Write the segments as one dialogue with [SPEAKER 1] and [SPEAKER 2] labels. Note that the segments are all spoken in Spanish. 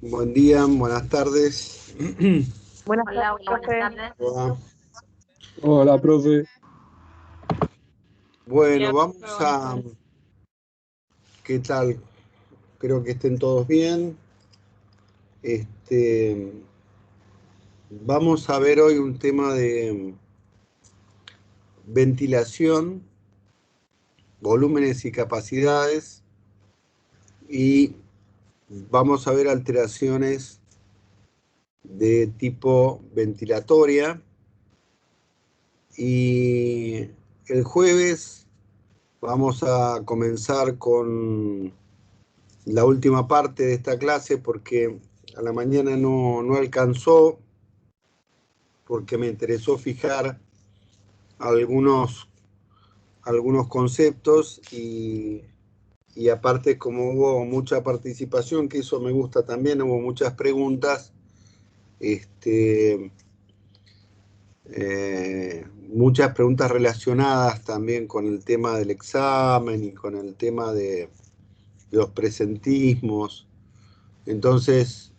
[SPEAKER 1] Buen día, buenas tardes.
[SPEAKER 2] Buenas
[SPEAKER 3] Hola,
[SPEAKER 2] tardes,
[SPEAKER 3] buenas
[SPEAKER 2] profe.
[SPEAKER 3] tardes.
[SPEAKER 1] Hola.
[SPEAKER 4] Hola, profe.
[SPEAKER 1] Bueno,
[SPEAKER 3] Hola,
[SPEAKER 1] vamos
[SPEAKER 3] profe, buenas
[SPEAKER 1] a...
[SPEAKER 3] tardes.
[SPEAKER 1] ¿Qué tal? Espero que estén todos bien. Vamos a ver hoy un tema de ventilación, volúmenes y capacidades, y vamos a ver alteraciones de tipo ventilatoria. Y el jueves vamos a comenzar con la última parte de esta clase porque a la mañana no alcanzó, porque me interesó fijar algunos, algunos conceptos y aparte como hubo mucha participación, que eso me gusta también, hubo muchas preguntas, muchas preguntas relacionadas también con el tema del examen y con el tema de los presentismos. Entonces,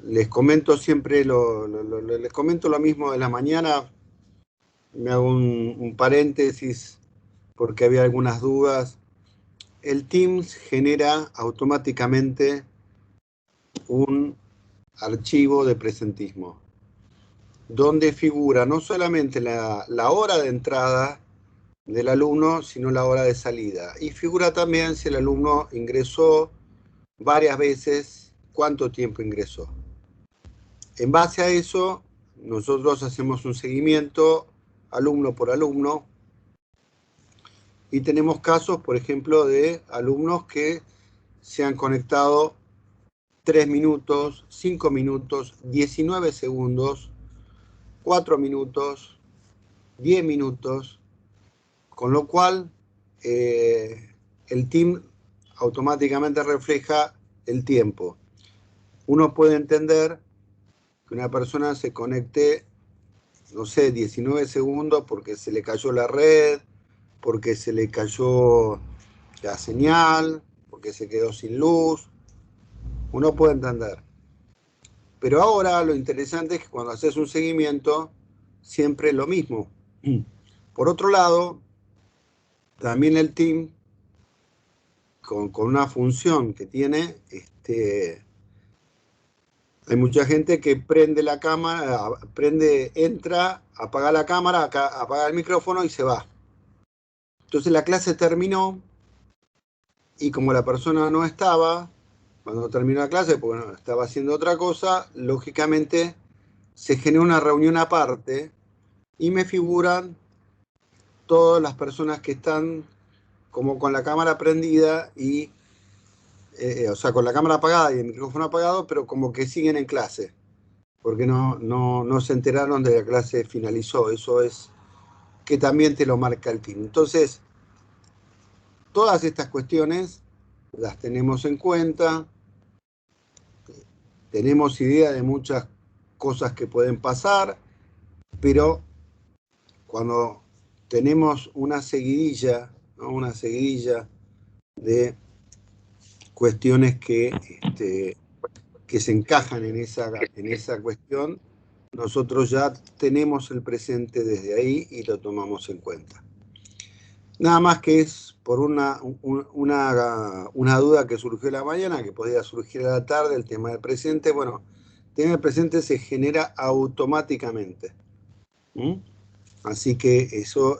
[SPEAKER 1] les comento siempre, les comento lo mismo de la mañana, me hago un paréntesis porque había algunas dudas. El Teams genera automáticamente un archivo de presentismo, donde figura no solamente la hora de entrada del alumno, sino la hora de salida. Y figura también si el alumno ingresó varias veces, cuánto tiempo ingresó. En base a eso, nosotros hacemos un seguimiento alumno por alumno y tenemos casos, por ejemplo, de alumnos que se han conectado 3 minutos, 5 minutos, 19 segundos, 4 minutos, 10 minutos, con lo cual el team automáticamente refleja el tiempo. Uno puede entender que una persona se conecte, no sé, 19 segundos porque se le cayó la red, porque se le cayó la señal, porque se quedó sin luz. Uno puede entender. Pero ahora lo interesante es que cuando haces un seguimiento, siempre es lo mismo. Por otro lado, también el team, con una función que tiene, hay mucha gente que prende la cámara, entra, apaga la cámara, apaga el micrófono y se va. Entonces la clase terminó y como la persona no estaba, cuando terminó la clase, porque bueno, estaba haciendo otra cosa, lógicamente se genera una reunión aparte y me figuran todas las personas que están como con la cámara prendida y, o sea, con la cámara apagada y el micrófono apagado, pero como que siguen en clase, porque no se enteraron de que la clase finalizó. Eso es que también te lo marca el team. Entonces, todas estas cuestiones las tenemos en cuenta, tenemos idea de muchas cosas que pueden pasar, pero cuando tenemos una seguidilla, ¿no? Una seguidilla de cuestiones que se encajan en esa cuestión, nosotros ya tenemos el presente desde ahí y lo tomamos en cuenta. Nada más que es por una duda que surgió en la mañana, que podía surgir a la tarde, el tema del presente. Bueno, el tema del presente se genera automáticamente. Así que eso,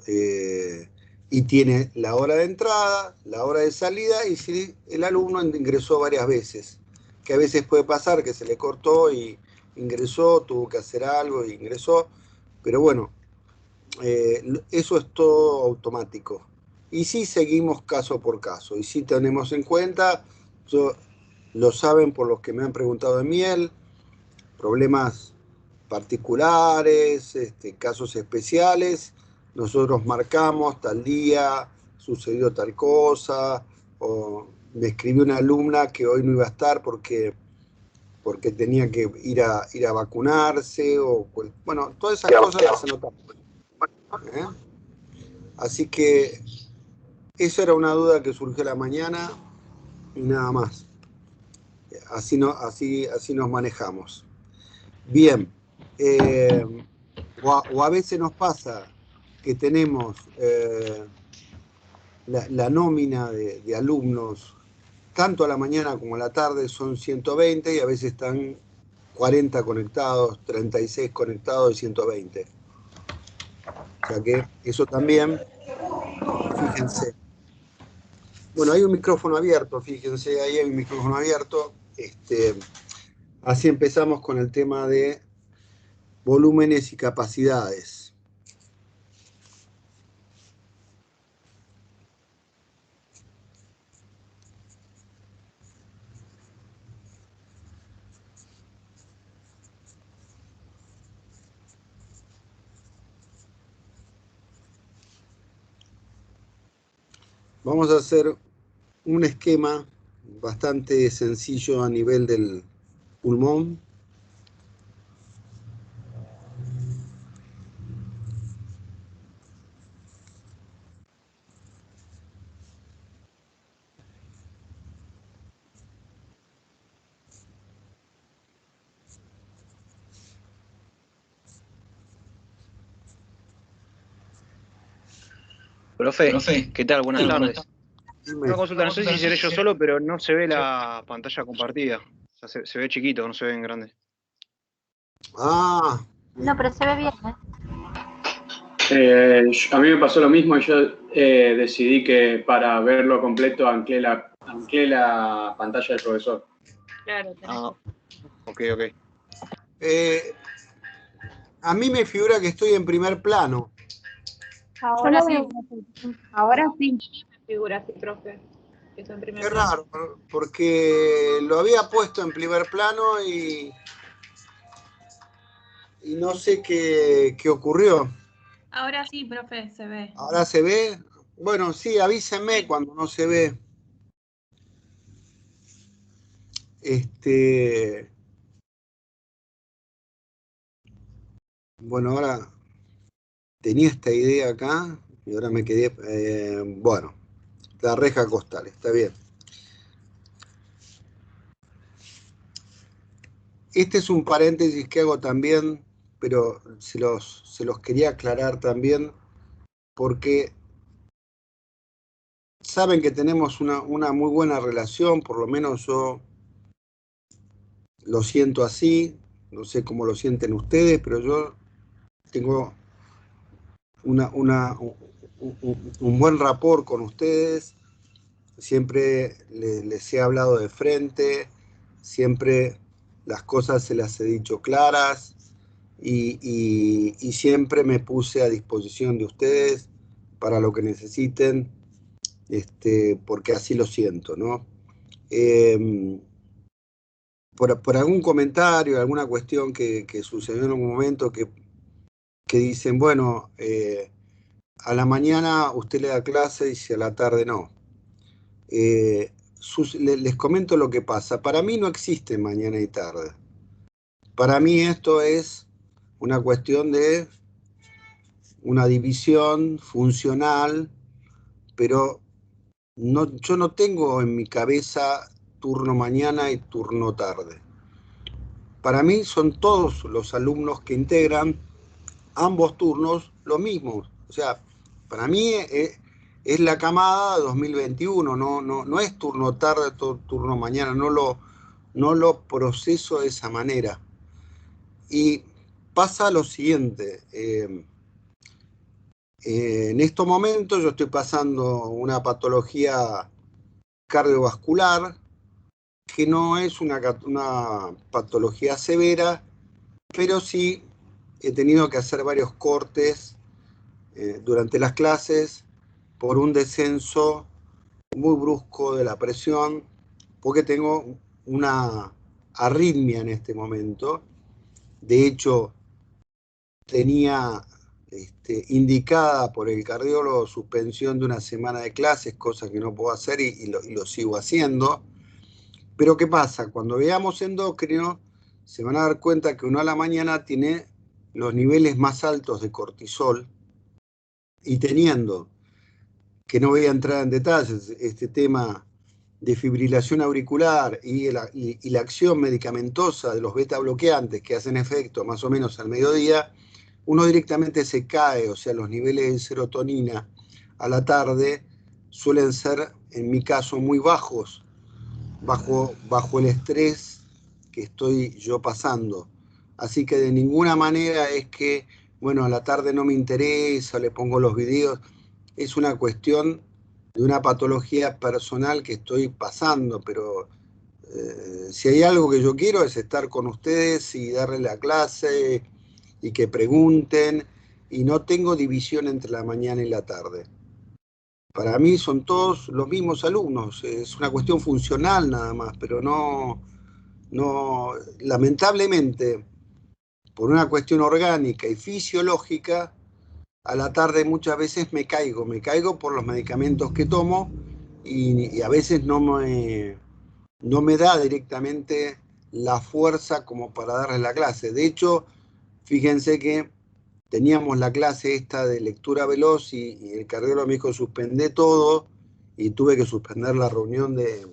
[SPEAKER 1] y tiene la hora de entrada, la hora de salida, y si el alumno ingresó varias veces, que a veces puede pasar que se le cortó y ingresó, tuvo que hacer algo y ingresó, pero bueno, eso es todo automático. Y sí seguimos caso por caso, y sí tenemos en cuenta, lo saben por los que me han preguntado de miel, problemas particulares, casos especiales, nosotros marcamos tal día, sucedió tal cosa, o me escribió una alumna que hoy no iba a estar porque tenía que ir a vacunarse, o bueno, todas esas cosas las anotamos. ¿Eh? Así que eso era una duda que surgió la mañana y nada más. así nos manejamos. Bien, o a veces nos pasa que tenemos la nómina de alumnos, tanto a la mañana como a la tarde, son 120 y a veces están 40 conectados, 36 conectados y 120. O sea que eso también, fíjense. Bueno, hay un micrófono abierto, fíjense, ahí hay un micrófono abierto. Así empezamos con el tema de volúmenes y capacidades. Vamos a hacer un esquema bastante sencillo a nivel del pulmón.
[SPEAKER 2] Profe, ¿qué tal? Buenas tardes.
[SPEAKER 1] Dime.
[SPEAKER 2] Una consulta, no sé si seré yo solo, pero no se ve la pantalla compartida. O sea, se ve chiquito, no se ve en grande.
[SPEAKER 1] Ah,
[SPEAKER 3] No, pero se ve bien,
[SPEAKER 5] A mí me pasó lo mismo y yo decidí que para verlo completo anclé la pantalla del profesor.
[SPEAKER 3] Claro.
[SPEAKER 2] Ok.
[SPEAKER 1] a mí me figura que estoy en primer plano.
[SPEAKER 3] Ahora sí.
[SPEAKER 6] Ahora sí.
[SPEAKER 3] Figura así, profe. Que está en primer
[SPEAKER 1] Qué
[SPEAKER 3] plano.
[SPEAKER 1] raro, porque lo había puesto en primer plano y no sé qué ocurrió.
[SPEAKER 3] Ahora sí, profe, se ve.
[SPEAKER 1] ¿Ahora se ve? Bueno, sí, avísenme cuando no se ve. Bueno, ahora tenía esta idea acá y ahora me quedé. Bueno, la reja costal, está bien. Este es un paréntesis que hago también, pero se los quería aclarar también, porque saben que tenemos una muy buena relación, por lo menos yo lo siento así, no sé cómo lo sienten ustedes, pero yo tengo un buen rapport con ustedes, siempre les he hablado de frente, siempre las cosas se las he dicho claras y siempre me puse a disposición de ustedes para lo que necesiten, porque así lo siento, ¿no? Por algún comentario, alguna cuestión que sucedió en algún momento que dicen, bueno, a la mañana usted le da clase y a la tarde no. Les comento lo que pasa. Para mí no existe mañana y tarde. Para mí esto es una cuestión de una división funcional, pero yo no tengo en mi cabeza turno mañana y turno tarde. Para mí son todos los alumnos que integran ambos turnos los mismos. O sea, para mí es la camada 2021, no es turno tarde, turno mañana, no lo proceso de esa manera. Y pasa lo siguiente, en estos momentos yo estoy pasando una patología cardiovascular que no es una patología severa, pero sí he tenido que hacer varios cortes durante las clases por un descenso muy brusco de la presión, porque tengo una arritmia en este momento. De hecho, tenía indicada por el cardiólogo suspensión de una semana de clases, cosa que no puedo hacer y lo sigo haciendo. Pero ¿qué pasa? Cuando veamos endocrino, se van a dar cuenta que uno a la mañana tiene los niveles más altos de cortisol y teniendo, que no voy a entrar en detalles, este tema de fibrilación auricular y la acción medicamentosa de los beta bloqueantes que hacen efecto más o menos al mediodía, uno directamente se cae, o sea, los niveles de serotonina a la tarde suelen ser, en mi caso, muy bajos, bajo el estrés que estoy yo pasando. Así que de ninguna manera es que, bueno, a la tarde no me interesa, le pongo los videos. Es una cuestión de una patología personal que estoy pasando, pero si hay algo que yo quiero es estar con ustedes y darle la clase y que pregunten, y no tengo división entre la mañana y la tarde. Para mí son todos los mismos alumnos, es una cuestión funcional nada más, pero no, lamentablemente, por una cuestión orgánica y fisiológica, a la tarde muchas veces me caigo por los medicamentos que tomo y a veces no me da directamente la fuerza como para darle la clase. De hecho, fíjense que teníamos la clase esta de lectura veloz y el cardiólogo me dijo suspendé todo y tuve que suspender la reunión de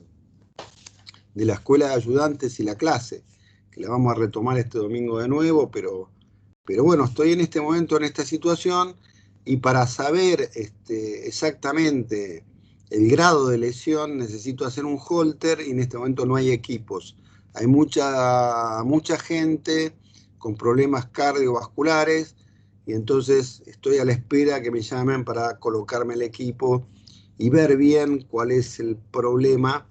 [SPEAKER 1] la escuela de ayudantes y la clase, que la vamos a retomar este domingo de nuevo, pero bueno, estoy en este momento en esta situación y para saber exactamente el grado de lesión necesito hacer un holter y en este momento no hay equipos. Hay mucha gente con problemas cardiovasculares y entonces estoy a la espera que me llamen para colocarme el equipo y ver bien cuál es el problema,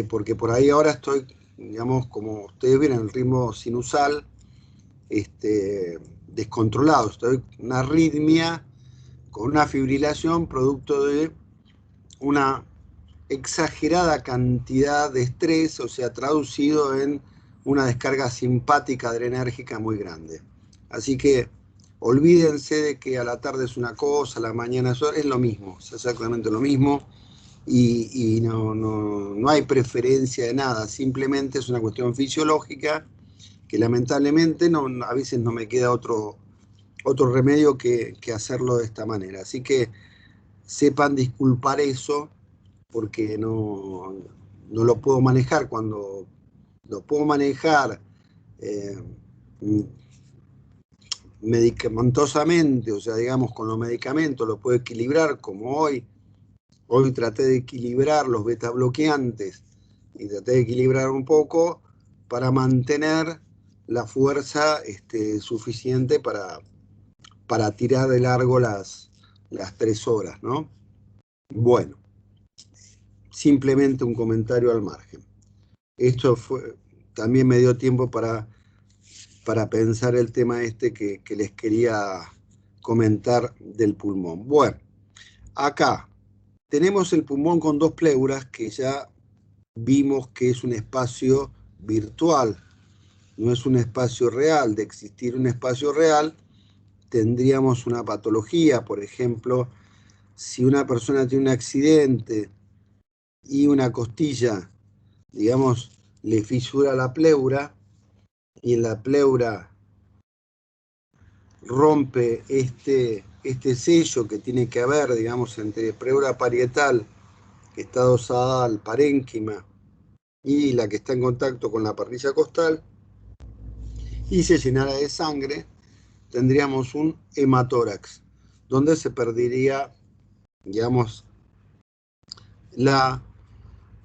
[SPEAKER 1] porque por ahí ahora estoy, digamos, como ustedes ven, en el ritmo sinusal, descontrolado, estoy con una arritmia, con una fibrilación producto de una exagerada cantidad de estrés, o sea, traducido en una descarga simpática adrenérgica muy grande. Así que olvídense de que a la tarde es una cosa, a la mañana es lo mismo, es exactamente lo mismo, y no hay preferencia de nada, simplemente es una cuestión fisiológica que lamentablemente a veces no me queda otro remedio que hacerlo de esta manera. Así que sepan disculpar eso, porque no lo puedo manejar. Cuando lo puedo manejar medicamentosamente, o sea, digamos, con los medicamentos lo puedo equilibrar, como hoy traté de equilibrar los beta bloqueantes y traté de equilibrar un poco para mantener la fuerza suficiente para tirar de largo las 3 horas, ¿no? Bueno, simplemente un comentario al margen. Esto también me dio tiempo para pensar el tema que les quería comentar del pulmón. Bueno, acá tenemos el pulmón con 2 pleuras que ya vimos que es un espacio virtual, no es un espacio real. De existir un espacio real, tendríamos una patología. Por ejemplo, si una persona tiene un accidente y una costilla, digamos, le fisura la pleura y en la pleura rompe este sello que tiene que haber, digamos, entre pleura parietal, que está adosada al parénquima, y la que está en contacto con la parrilla costal, y se llenara de sangre, tendríamos un hematórax, donde se perdería, digamos, la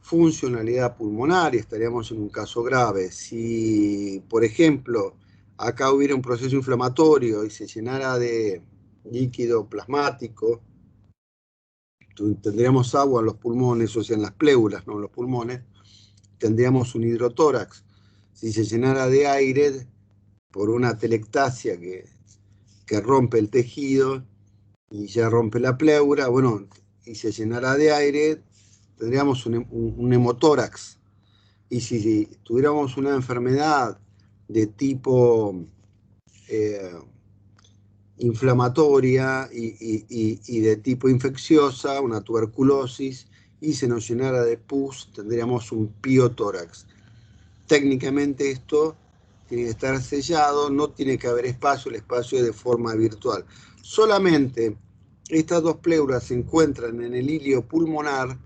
[SPEAKER 1] funcionalidad pulmonar y estaríamos en un caso grave. Si, por ejemplo, acá hubiera un proceso inflamatorio y se llenara de líquido plasmático, tendríamos agua en los pulmones, o sea, en las pleuras, no en los pulmones, tendríamos un hidrotórax. Si se llenara de aire por una telectasia que rompe el tejido y ya rompe la pleura, bueno, y se llenara de aire, tendríamos un hemotórax. Y si tuviéramos una enfermedad de tipo inflamatoria y de tipo infecciosa, una tuberculosis, y se nos llenara de pus, tendríamos un piotórax. Técnicamente esto tiene que estar sellado, no tiene que haber espacio, el espacio es de forma virtual. Solamente estas 2 pleuras se encuentran en el hilio pulmonar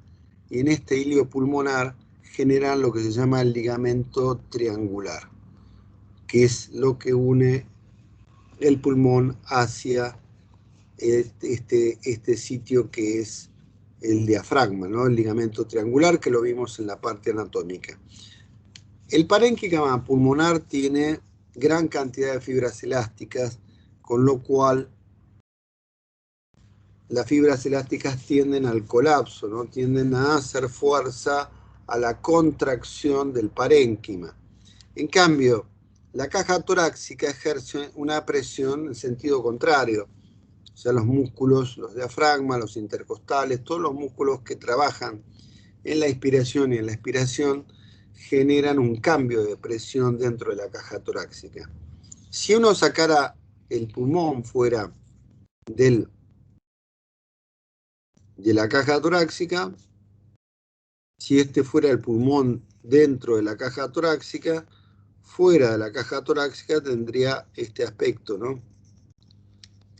[SPEAKER 1] y en este hilo pulmonar generan lo que se llama el ligamento triangular, que es lo que une el pulmón hacia este sitio que es el diafragma, ¿no? El ligamento triangular, que lo vimos en la parte anatómica. El parénquima pulmonar tiene gran cantidad de fibras elásticas, con lo cual las fibras elásticas tienden al colapso, ¿no? Tienden a hacer fuerza a la contracción del parénquima. En cambio, la caja torácica ejerce una presión en sentido contrario. O sea, los músculos, los diafragmas, los intercostales, todos los músculos que trabajan en la inspiración y en la expiración generan un cambio de presión dentro de la caja torácica. Si uno sacara el pulmón fuera de la caja torácica, si este fuera el pulmón dentro de la caja torácica, fuera de la caja torácica tendría este aspecto, ¿no?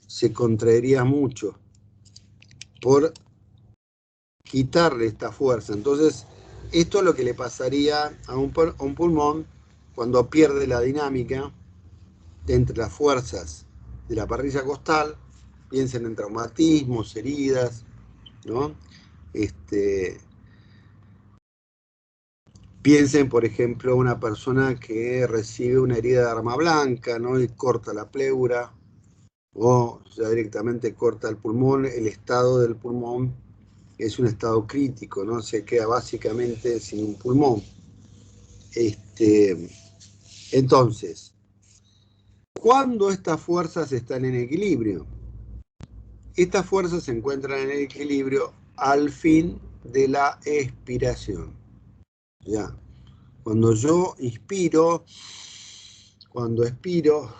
[SPEAKER 1] Se contraería mucho por quitarle esta fuerza. Entonces, esto es lo que le pasaría a un pulmón cuando pierde la dinámica entre las fuerzas de la parrilla costal. Piensen en traumatismos, heridas, ¿no? Piensen, por ejemplo, una persona que recibe una herida de arma blanca, ¿no? Y corta la pleura, o ya directamente corta el pulmón. El estado del pulmón es un estado crítico, ¿no? Se queda básicamente sin un pulmón. Entonces, ¿cuándo estas fuerzas están en equilibrio? Estas fuerzas se encuentran en el al fin de la expiración. Ya. Cuando yo inspiro, cuando expiro,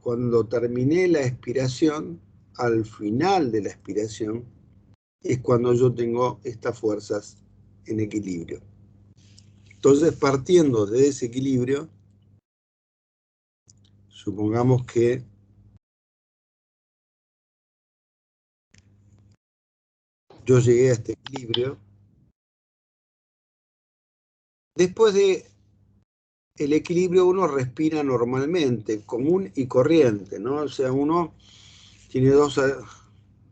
[SPEAKER 1] cuando terminé la expiración, al final de la expiración, es cuando yo tengo estas fuerzas en equilibrio. Entonces, partiendo de ese equilibrio, supongamos que yo llegué a este equilibrio. Después de el equilibrio uno respira normalmente, común y corriente, ¿no? O sea, uno tiene dos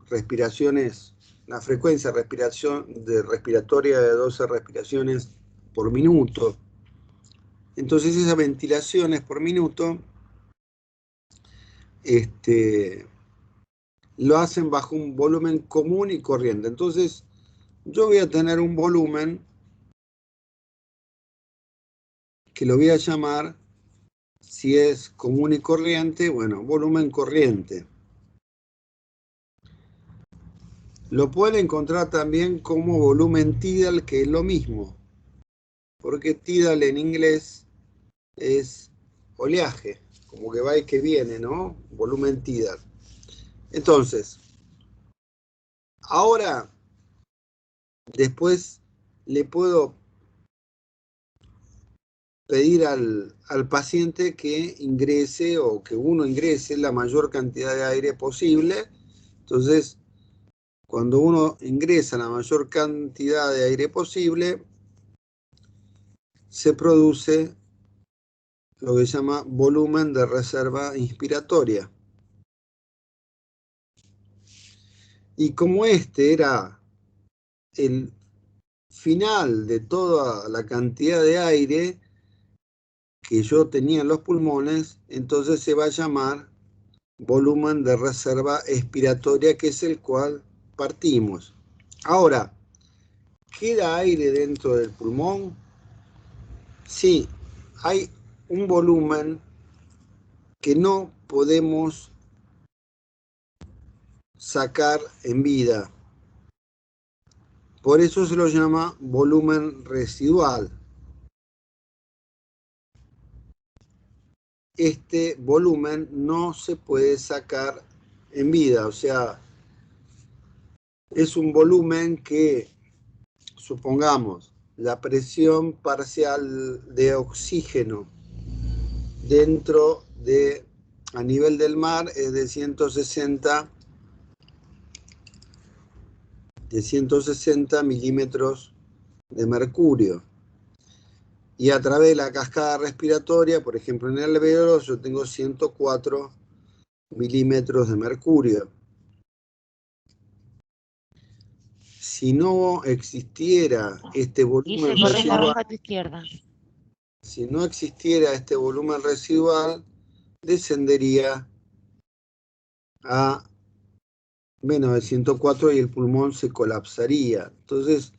[SPEAKER 1] respiraciones, la frecuencia respiratoria de 12 respiraciones por minuto. Entonces esas ventilaciones por minuto lo hacen bajo un volumen común y corriente. Entonces yo voy a tener un volumen que lo voy a llamar, si es común y corriente, bueno, volumen corriente. Lo pueden encontrar también como volumen tidal, que es lo mismo, porque tidal en inglés es oleaje, como que va y que viene, ¿no? Volumen tidal. Entonces, ahora, después le puedo pedir al paciente que ingrese o que uno ingrese la mayor cantidad de aire posible. Entonces, cuando uno ingresa la mayor cantidad de aire posible, se produce lo que se llama volumen de reserva inspiratoria. Y como este era el final de toda la cantidad de aire que yo tenía en los pulmones, entonces se va a llamar volumen de reserva expiratoria, que es el cual partimos. Ahora, ¿queda aire dentro del pulmón? Sí, hay un volumen que no podemos sacar en vida. Por eso se lo llama volumen residual. Este volumen no se puede sacar en vida, o sea, es un volumen que, supongamos, la presión parcial de oxígeno dentro de, a nivel del mar, es de 160 de 160 milímetros de mercurio. Y a través de la cascada respiratoria, por ejemplo en el alvéolo, yo tengo 104 milímetros de mercurio. Si no existiera este volumen residual,
[SPEAKER 7] a tu izquierda.
[SPEAKER 1] si no existiera este volumen residual, descendería a menos de 104 y el pulmón se colapsaría. Entonces,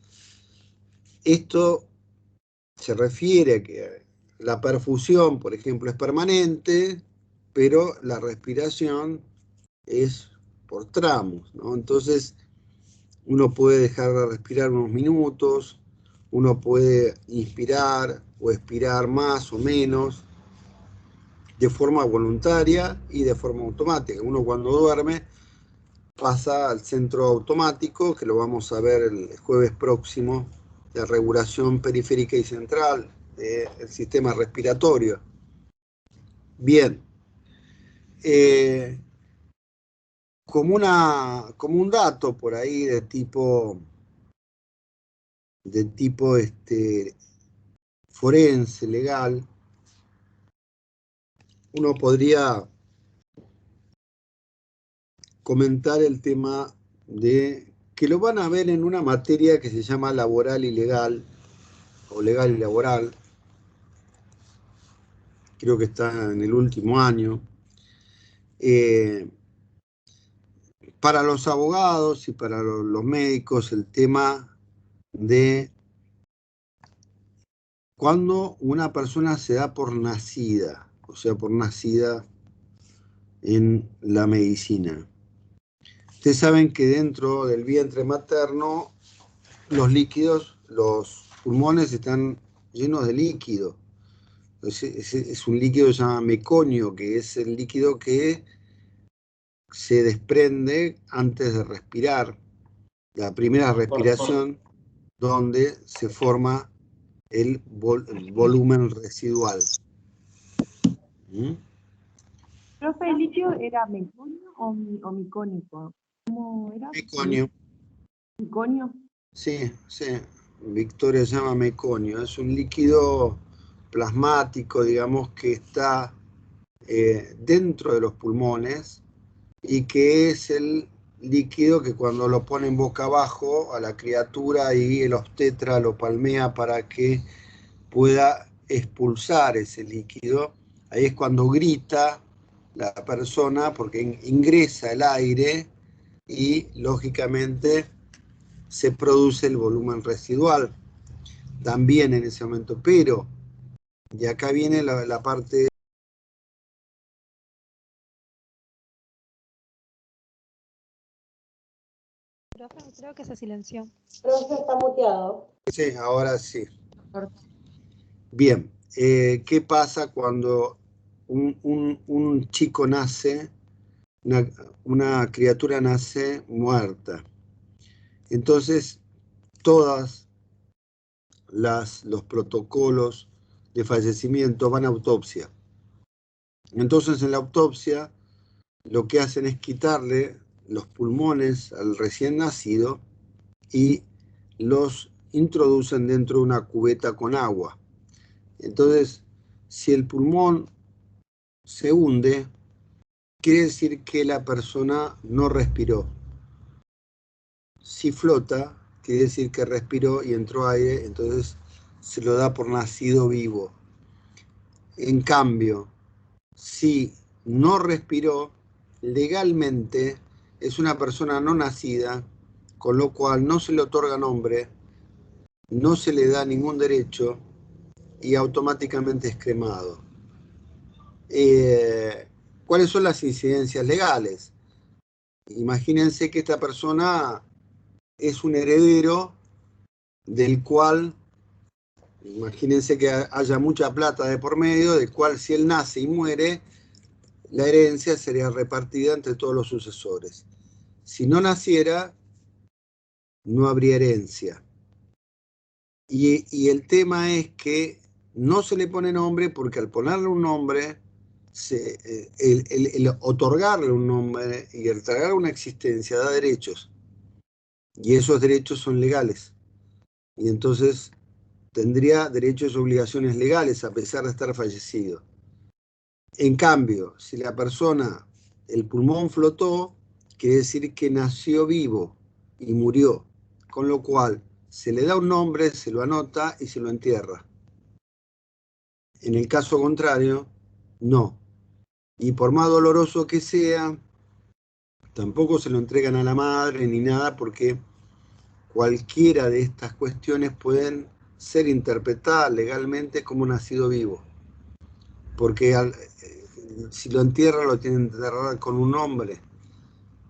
[SPEAKER 1] esto se refiere a que la perfusión, por ejemplo, es permanente, pero la respiración es por tramos, ¿no? Entonces, uno puede dejar de respirar unos minutos, uno puede inspirar o expirar más o menos, de forma voluntaria y de forma automática. Uno cuando duerme pasa al centro automático, que lo vamos a ver el jueves próximo, de regulación periférica y central del sistema respiratorio. Bien. Como un dato por ahí de tipo forense, legal, uno podría comentar el tema de que lo van a ver en una materia que se llama laboral y legal, o legal y laboral, creo que está en el último año. Para los abogados y para los médicos, el tema de cuando una persona se da por nacida, o sea, por nacida en la medicina. Ustedes saben que dentro del vientre materno los líquidos, los pulmones están llenos de líquido. Es un líquido que se llama meconio, que es el líquido que se desprende antes de respirar. La primera respiración donde se forma el volumen residual. ¿Mm?
[SPEAKER 6] Profe, ¿el líquido era meconio o micónico? ¿Cómo era?
[SPEAKER 1] Meconio.
[SPEAKER 6] ¿Miconio?
[SPEAKER 1] Sí, sí. Victoria se llama meconio. Es un líquido plasmático, digamos, que está dentro de los pulmones y que es el líquido que cuando lo ponen boca abajo a la criatura y el obstetra lo palmea para que pueda expulsar ese líquido, ahí es cuando grita la persona porque ingresa el aire y lógicamente se produce el volumen residual también en ese momento, pero y acá viene la parte.
[SPEAKER 8] Profe, creo que se silenció.
[SPEAKER 6] Profe, está muteado.
[SPEAKER 1] Sí, ahora sí. Bien, ¿qué pasa cuando un chico nace, una criatura nace muerta? Entonces, todos los protocolos de fallecimiento van a autopsia. Entonces, en la autopsia, lo que hacen es quitarle los pulmones al recién nacido y los introducen dentro de una cubeta con agua. Entonces, si el pulmón se hunde, quiere decir que la persona no respiró. Si flota, quiere decir que respiró y entró aire, entonces se lo da por nacido vivo. En cambio, si no respiró, legalmente es una persona no nacida, con lo cual no se le otorga nombre, no se le da ningún derecho y automáticamente es cremado. ¿Cuáles son las incidencias legales? Imagínense que esta persona es un heredero del cual, imagínense que haya mucha plata de por medio, del cual si él nace y muere, la herencia sería repartida entre todos los sucesores. Si no naciera, no habría herencia. Y el tema es que no se le pone nombre porque al ponerle un nombre, el otorgarle un nombre y entregar una existencia da derechos. y esos derechos son legales. Y entonces tendría derechos y obligaciones legales a pesar de estar fallecido. En cambio, si la persona, el pulmón flotó, quiere decir que nació vivo y murió, con lo cual se le da un nombre, se lo anota y se lo entierra. En el caso contrario, no. Y por más doloroso que sea, tampoco se lo entregan a la madre ni nada, porque cualquiera de estas cuestiones pueden ser interpretadas legalmente como nacido vivo. Porque si lo entierran, lo tienen que enterrar con un nombre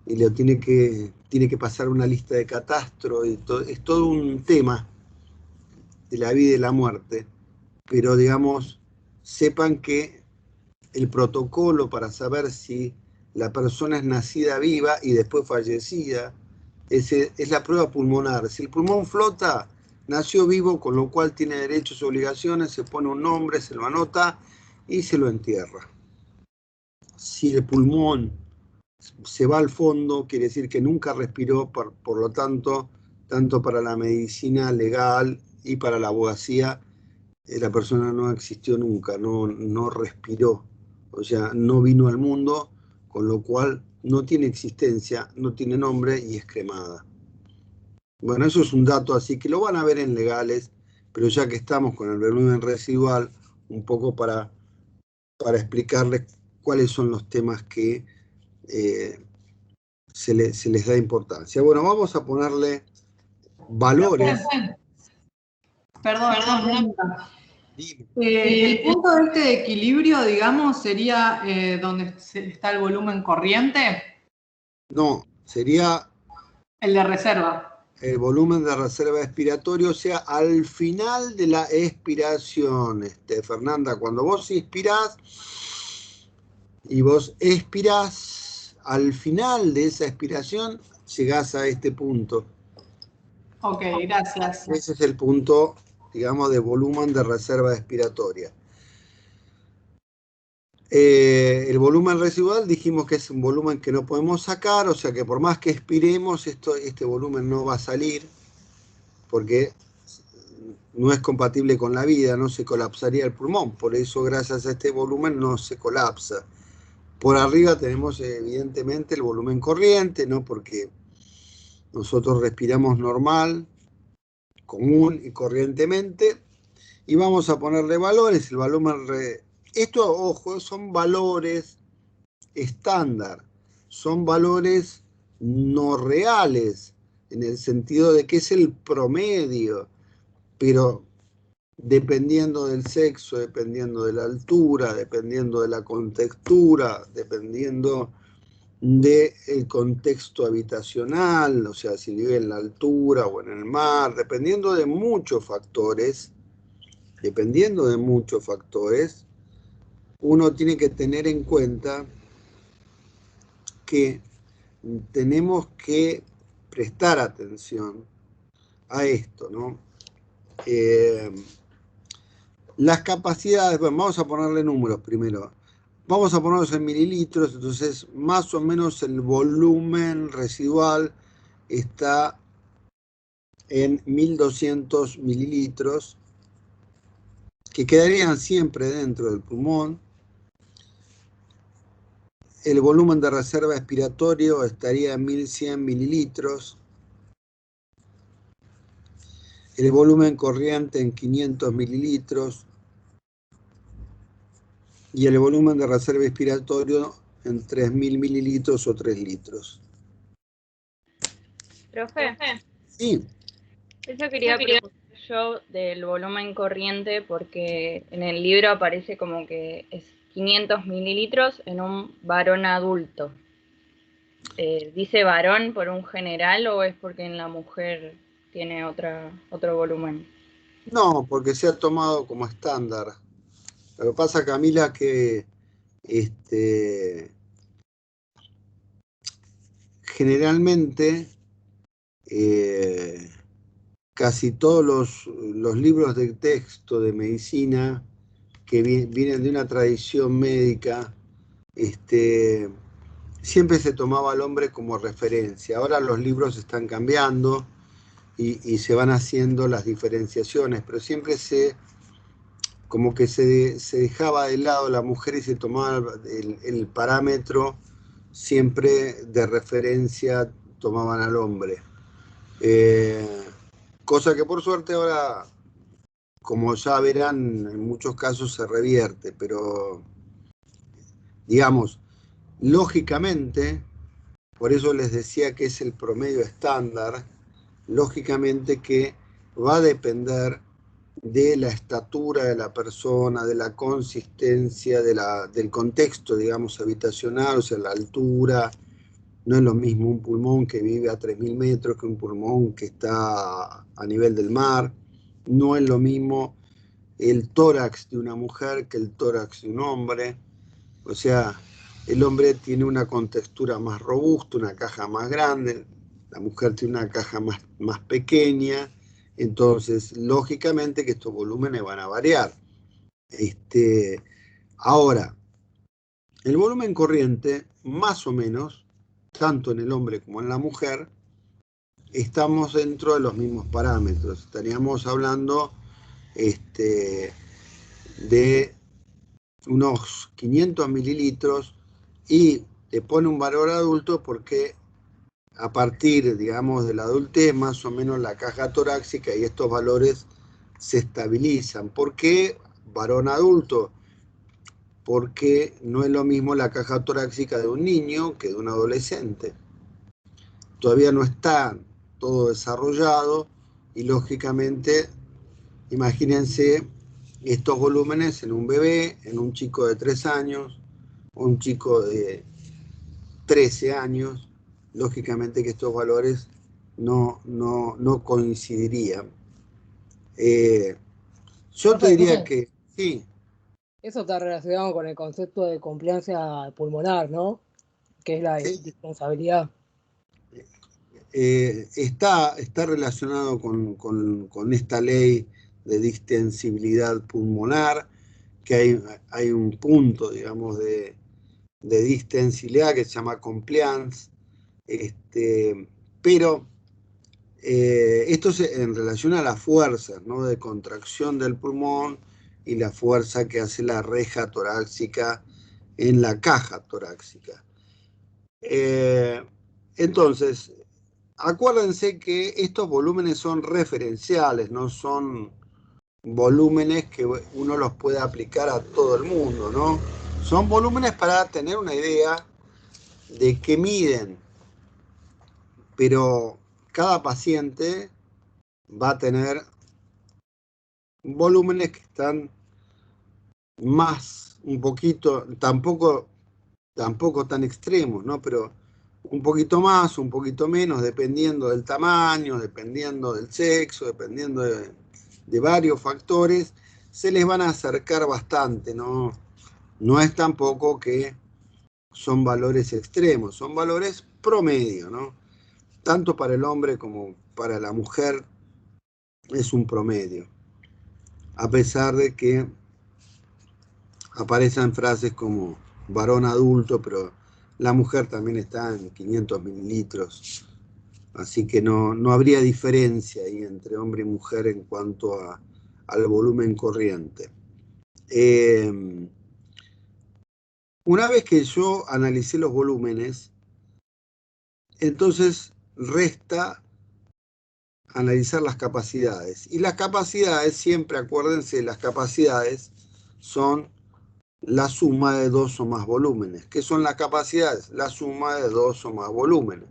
[SPEAKER 1] y lo tiene que pasar una lista de catastro, y es todo un tema de la vida y de la muerte. Pero digamos, sepan que el protocolo para saber si la persona es nacida viva y después fallecida es la prueba pulmonar. Si el pulmón flota, nació vivo, con lo cual tiene derechos y obligaciones, se pone un nombre, se lo anota y se lo entierra. Si el pulmón se va al fondo, quiere decir que nunca respiró, por lo tanto, tanto para la medicina legal y para la abogacía, la persona no existió nunca, no respiró, o sea, no vino al mundo, con lo cual no tiene existencia, no tiene nombre y es cremada. Bueno, eso es un dato así que lo van a ver en legales, pero ya que estamos con el volumen residual, un poco para explicarles cuáles son los temas que se les da importancia. Bueno, vamos a ponerle valores.
[SPEAKER 7] Perdón, una pregunta. El punto de equilibrio, digamos, sería donde está el volumen corriente.
[SPEAKER 1] No, sería
[SPEAKER 7] el de reserva.
[SPEAKER 1] El volumen de reserva expiratorio, o sea, al final de la expiración, Fernanda, cuando vos inspirás y vos expirás, al final de esa expiración llegás a este punto.
[SPEAKER 7] Ok, gracias.
[SPEAKER 1] Ese es el punto, digamos, de volumen de reserva expiratoria. El volumen residual dijimos que es un volumen que no podemos sacar, o sea que por más que expiremos, este volumen no va a salir, porque no es compatible con la vida, no se colapsaría el pulmón, por eso gracias a este volumen no se colapsa. Por arriba tenemos evidentemente el volumen corriente, ¿no? Porque nosotros respiramos normal, común y corrientemente, y vamos a ponerle valores. El volumen esto, ojo, son valores estándar, son valores no reales, en el sentido de que es el promedio, pero dependiendo del sexo, dependiendo de la altura, dependiendo de la contextura, dependiendo del contexto habitacional, o sea, si vive en la altura o en el mar, dependiendo de muchos factores, uno tiene que tener en cuenta que tenemos que prestar atención a esto, ¿no? Las capacidades, bueno, vamos a ponerle números primero. Vamos a ponerlos en mililitros, entonces más o menos el volumen residual está en 1200 mililitros, que quedarían siempre dentro del pulmón. El volumen de reserva expiratorio estaría en 1100 mililitros. El volumen corriente en 500 mililitros. Y el volumen de reserva expiratorio en 3000 mililitros o 3 litros.
[SPEAKER 3] Profe.
[SPEAKER 1] Sí.
[SPEAKER 3] Eso quería preguntar yo del volumen corriente, porque en el libro aparece como que es 500 mililitros en un varón adulto. ¿Dice varón por un general o es porque en la mujer tiene otro volumen?
[SPEAKER 1] No, porque se ha tomado como estándar. Lo que pasa, Camila, que generalmente casi todos los libros de texto de medicina que vienen de una tradición médica, siempre se tomaba al hombre como referencia. Ahora los libros están cambiando y se van haciendo las diferenciaciones, pero siempre como que se dejaba de lado la mujer y se tomaba el parámetro siempre de referencia, tomaban al hombre. Cosa que por suerte ahora, como ya verán, en muchos casos se revierte, pero digamos, lógicamente, por eso les decía que es el promedio estándar, lógicamente que va a depender de la estatura de la persona, de la consistencia, del contexto, digamos, habitacional, o sea, la altura. No es lo mismo un pulmón que vive a 3.000 metros que un pulmón que está a nivel del mar. No es lo mismo el tórax de una mujer que el tórax de un hombre. O sea, el hombre tiene una contextura más robusta, una caja más grande, la mujer tiene una caja más pequeña, entonces lógicamente que estos volúmenes van a variar. Ahora, el volumen corriente, más o menos, tanto en el hombre como en la mujer, estamos dentro de los mismos parámetros. Estaríamos hablando de unos 500 mililitros y le pone un valor adulto porque a partir, digamos, de la adultez, más o menos la caja torácica y estos valores se estabilizan. ¿Por qué varón adulto? Porque no es lo mismo la caja torácica de un niño que de un adolescente. Todavía no está todo desarrollado y lógicamente, imagínense estos volúmenes en un bebé, en un chico de 3 años, un chico de 13 años, lógicamente que estos valores no coincidirían. Yo te diría que sí.
[SPEAKER 9] Eso está relacionado con el concepto de compliancia pulmonar, ¿no? Que es la indispensabilidad.
[SPEAKER 1] Está relacionado con esta ley de distensibilidad pulmonar, que hay un punto, digamos, de distensibilidad que se llama compliance, pero esto en relación a las fuerzas, ¿no? De contracción del pulmón y la fuerza que hace la reja torácica en la caja torácica. Entonces, acuérdense que estos volúmenes son referenciales, no son volúmenes que uno los puede aplicar a todo el mundo, ¿no? Son volúmenes para tener una idea de qué miden, pero cada paciente va a tener volúmenes que están más, un poquito, tampoco tan extremos, ¿no? Pero un poquito más, un poquito menos, dependiendo del tamaño, dependiendo del sexo, dependiendo de varios factores, se les van a acercar bastante, ¿no? No es tampoco que son valores extremos, son valores promedio, ¿no? Tanto para el hombre como para la mujer es un promedio. A pesar de que aparecen frases como varón adulto, pero la mujer también está en 500 mililitros. Así que no habría diferencia ahí entre hombre y mujer en cuanto al volumen corriente. Una vez que yo analicé los volúmenes, entonces resta analizar las capacidades. Y las capacidades, siempre acuérdense, las capacidades son la suma de 2 o más volúmenes. ¿Qué son las capacidades? La suma de 2 o más volúmenes.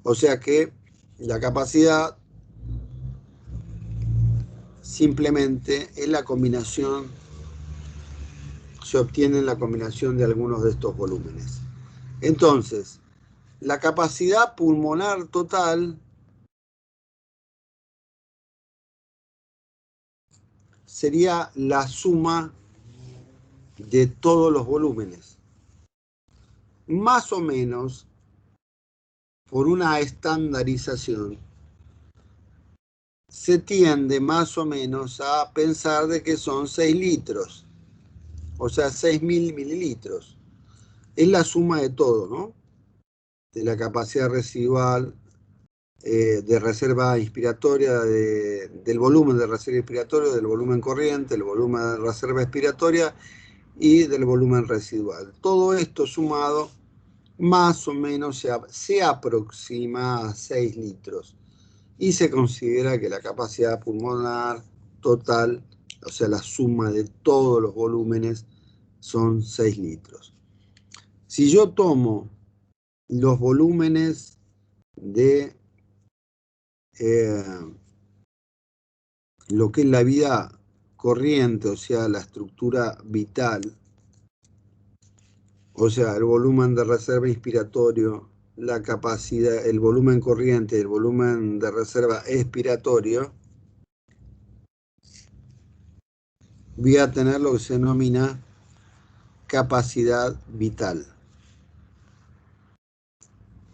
[SPEAKER 1] O sea que la capacidad simplemente es la combinación, se obtiene la combinación de algunos de estos volúmenes. Entonces, la capacidad pulmonar total sería la suma de todos los volúmenes. Más o menos, por una estandarización, se tiende más o menos a pensar de que son 6 litros, o sea, 6.000 mililitros. Es la suma de todo, ¿no? de la capacidad residual de reserva inspiratoria, del volumen de reserva inspiratoria, del volumen corriente, del volumen de reserva expiratoria y del volumen residual. Todo esto sumado más o menos se aproxima a 6 litros y se considera que la capacidad pulmonar total, o sea, la suma de todos los volúmenes, son 6 litros. Si yo tomo los volúmenes de lo que es la vida corriente, o sea, la estructura vital, o sea, el volumen de reserva inspiratorio, la capacidad, el volumen corriente y el volumen de reserva expiratorio, voy a tener lo que se denomina capacidad vital.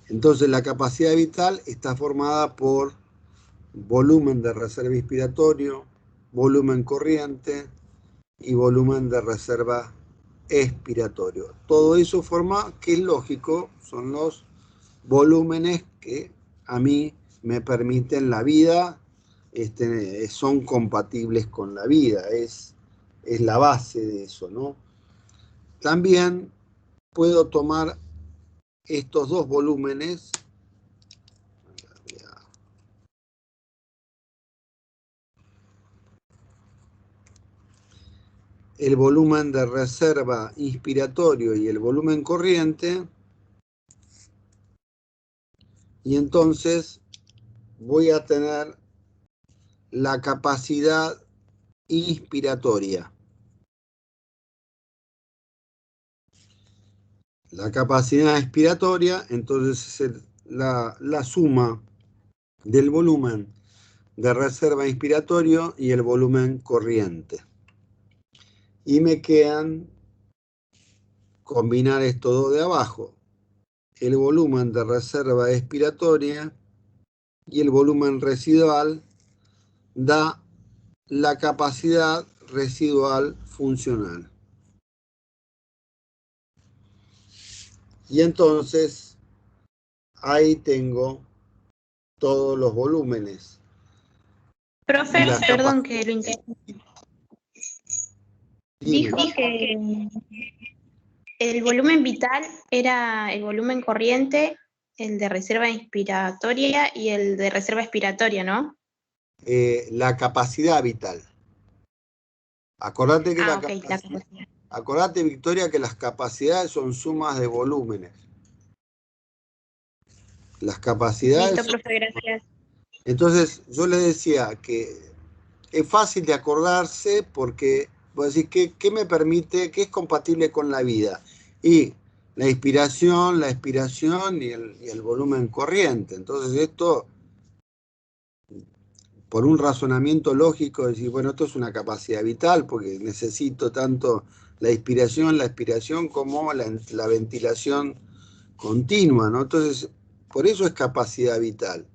[SPEAKER 1] Entonces, la capacidad vital está formada por volumen de reserva inspiratorio, volumen corriente y volumen de reserva expiratorio. Todo eso forma, que es lógico, son los volúmenes que a mí me permiten la vida, son compatibles con la vida, es la base de eso, ¿no? También puedo tomar estos dos volúmenes, el volumen de reserva inspiratorio y el volumen corriente, y entonces voy a tener la capacidad inspiratoria. La capacidad expiratoria, entonces, es la suma del volumen de reserva inspiratorio y el volumen corriente. Y me quedan combinar estos dos de abajo, el volumen de reserva expiratoria y el volumen residual, da la capacidad residual funcional. Y entonces, ahí tengo todos los volúmenes.
[SPEAKER 10] Profe, perdón que lo interrumpí. Dijo que el volumen vital era el volumen corriente, el de reserva inspiratoria y el de reserva expiratoria, ¿no?
[SPEAKER 1] La capacidad vital. Acordate que acordate, Victoria, que las capacidades son sumas de volúmenes. Las capacidades.
[SPEAKER 10] Listo, profe, gracias.
[SPEAKER 1] Entonces, yo le decía que es fácil de acordarse porque, voy a decir, ¿qué me permite, qué es compatible con la vida? Y la inspiración, la expiración y el volumen corriente. Entonces, esto, por un razonamiento lógico, decir, bueno, esto es una capacidad vital porque necesito tanto la inspiración, la expiración como la ventilación continua, ¿no? Entonces, por eso es capacidad vital.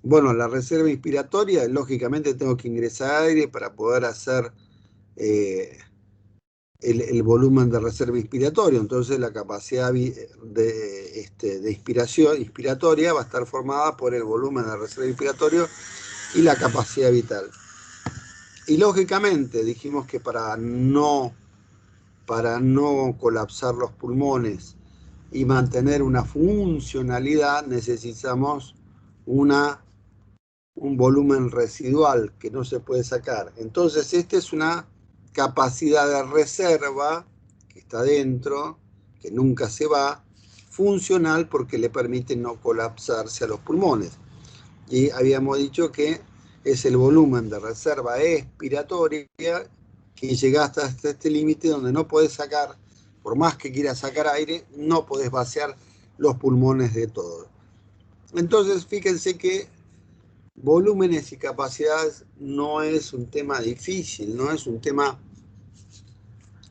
[SPEAKER 1] Bueno, la reserva inspiratoria, lógicamente tengo que ingresar aire para poder hacer el volumen de reserva inspiratoria. Entonces la capacidad de inspiratoria va a estar formada por el volumen de reserva inspiratorio y la capacidad vital. Y lógicamente dijimos que para no colapsar los pulmones y mantener una funcionalidad necesitamos un volumen residual que no se puede sacar. Entonces, esta es una capacidad de reserva que está dentro, que nunca se va, funcional porque le permite no colapsarse a los pulmones. Y habíamos dicho que es el volumen de reserva expiratoria que llega hasta este límite donde no podés sacar, por más que quieras sacar aire, no podés vaciar los pulmones de todo. Entonces, fíjense que volúmenes y capacidades no es un tema difícil, no es un tema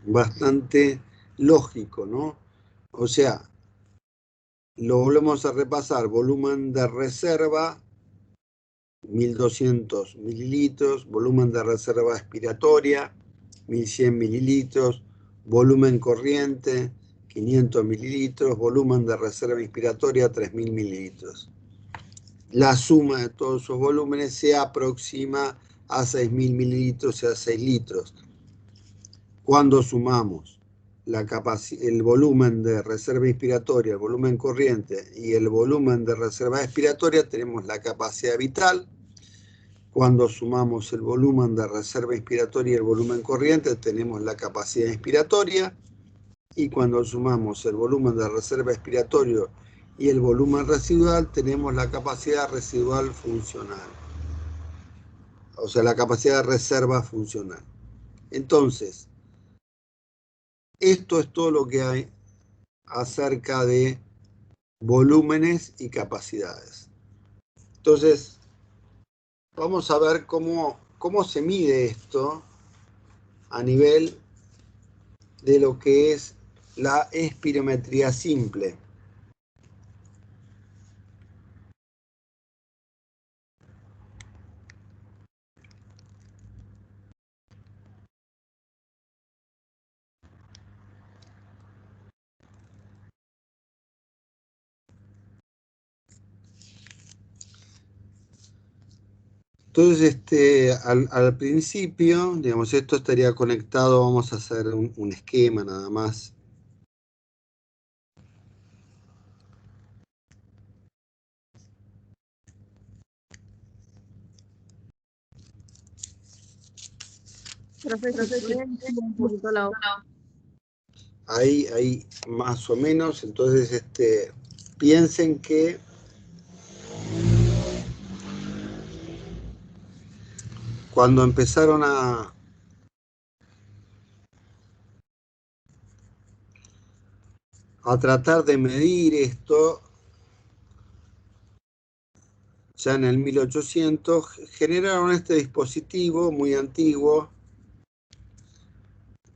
[SPEAKER 1] bastante lógico, ¿no? O sea, lo volvemos a repasar, volumen de reserva, 1200 mililitros, volumen de reserva expiratoria, 1100 mililitros, volumen corriente, 500 mililitros, volumen de reserva inspiratoria 3.000 mililitros. La suma de todos esos volúmenes se aproxima a 6.000 mililitros, o sea, 6 litros. Cuando sumamos el volumen de reserva inspiratoria, el volumen corriente y el volumen de reserva expiratoria, tenemos la capacidad vital. Cuando sumamos el volumen de reserva inspiratoria y el volumen corriente, tenemos la capacidad inspiratoria. Y cuando sumamos el volumen de reserva expiratorio y el volumen residual, tenemos la capacidad residual funcional. O sea, la capacidad de reserva funcional. Entonces, esto es todo lo que hay acerca de volúmenes y capacidades. Entonces, vamos a ver cómo se mide esto a nivel de lo que es la espirometría simple. Entonces, al principio, digamos, esto estaría conectado, vamos a hacer un esquema nada más. Ahí más o menos, entonces piensen que cuando empezaron a tratar de medir esto, ya en el 1800, generaron este dispositivo muy antiguo,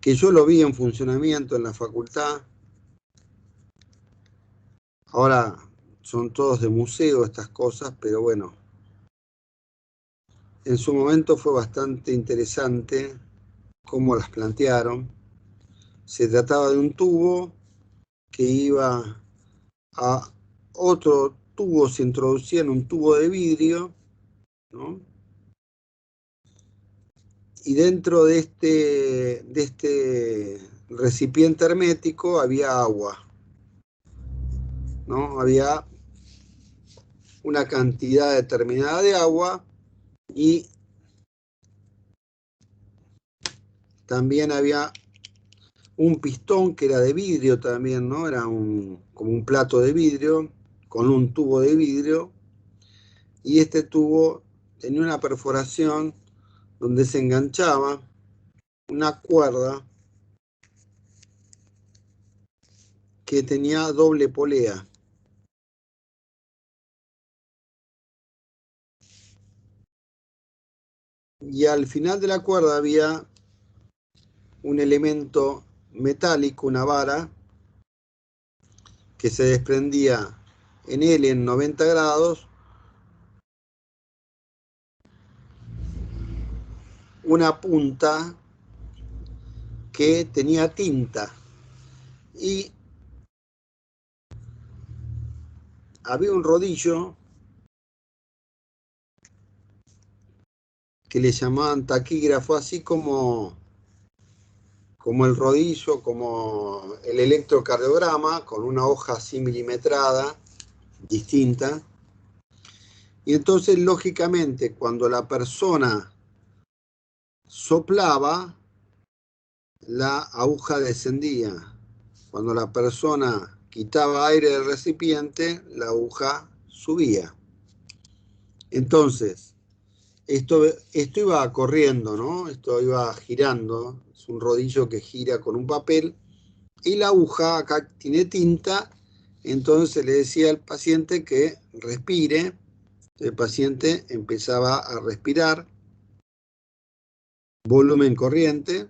[SPEAKER 1] que yo lo vi en funcionamiento en la facultad. Ahora son todos de museo estas cosas, pero bueno, en su momento fue bastante interesante cómo las plantearon. Se trataba de un tubo que iba a otro tubo, se introducía en un tubo de vidrio, ¿no? Y dentro de este recipiente hermético había agua, ¿no? Había una cantidad determinada de agua y también había un pistón que era de vidrio también, ¿no? Era como un plato de vidrio con un tubo de vidrio, y este tubo tenía una perforación donde se enganchaba una cuerda que tenía doble polea. Y al final de la cuerda había un elemento metálico, una vara, que se desprendía en él en 90 grados, una punta que tenía tinta. Y había un rodillo que le llamaban taquígrafo, así como el rodillo, como el electrocardiograma, con una hoja así milimetrada, distinta. Y entonces, lógicamente, cuando la persona soplaba, la aguja descendía. Cuando la persona quitaba aire del recipiente, la aguja subía. Entonces, esto iba corriendo, ¿no? Esto iba girando. Es un rodillo que gira con un papel. Y la aguja acá tiene tinta. Entonces le decía al paciente que respire. El paciente empezaba a respirar. Volumen corriente.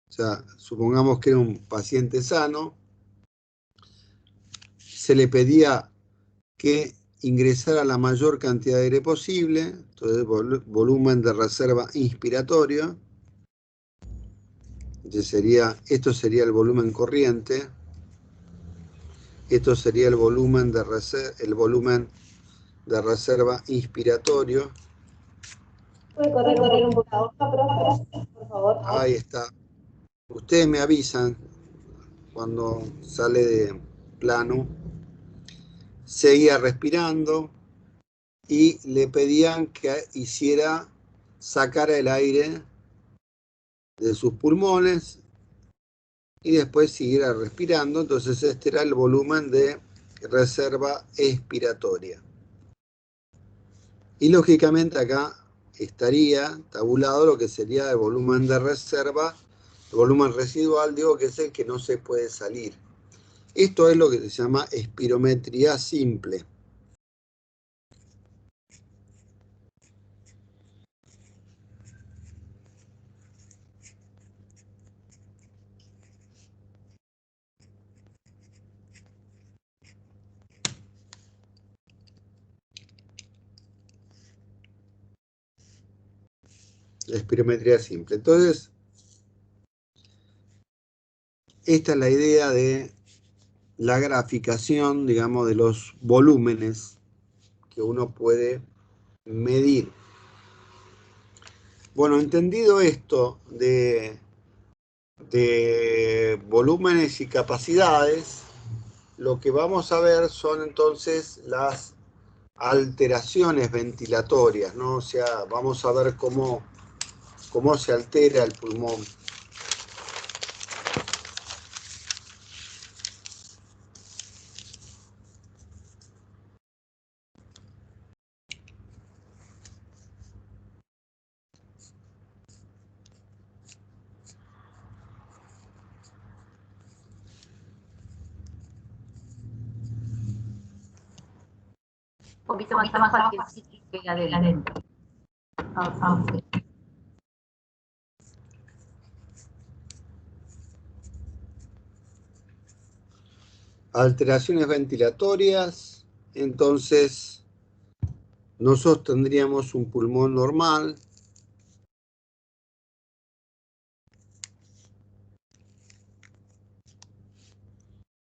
[SPEAKER 1] O sea, supongamos que era un paciente sano. Se le pedía que ingresara la mayor cantidad de aire posible. Entonces, volumen de reserva inspiratorio. Esto sería el volumen corriente. Esto sería el volumen de reserva inspiratorio.
[SPEAKER 11] ¿Puede correr un poco la hoja, profe, por favor?
[SPEAKER 1] Ahí está. Ustedes me avisan cuando sale de plano. Seguía respirando y le pedían que sacara el aire de sus pulmones y después siguiera respirando. Entonces este era el volumen de reserva expiratoria. Y lógicamente acá estaría tabulado lo que sería el volumen de reserva, el volumen residual, digo, que es el que no se puede salir. Esto es lo que se llama espirometría simple. Espirometría simple. Entonces, esta es la idea de la graficación, digamos, de los volúmenes que uno puede medir. Bueno, entendido esto de volúmenes y capacidades, lo que vamos a ver son entonces las alteraciones ventilatorias, ¿no? O sea, vamos a ver cómo se altera el pulmón.
[SPEAKER 11] Un poquito más abajo que adentro.
[SPEAKER 1] Alteraciones ventilatorias, entonces nosotros tendríamos un pulmón normal.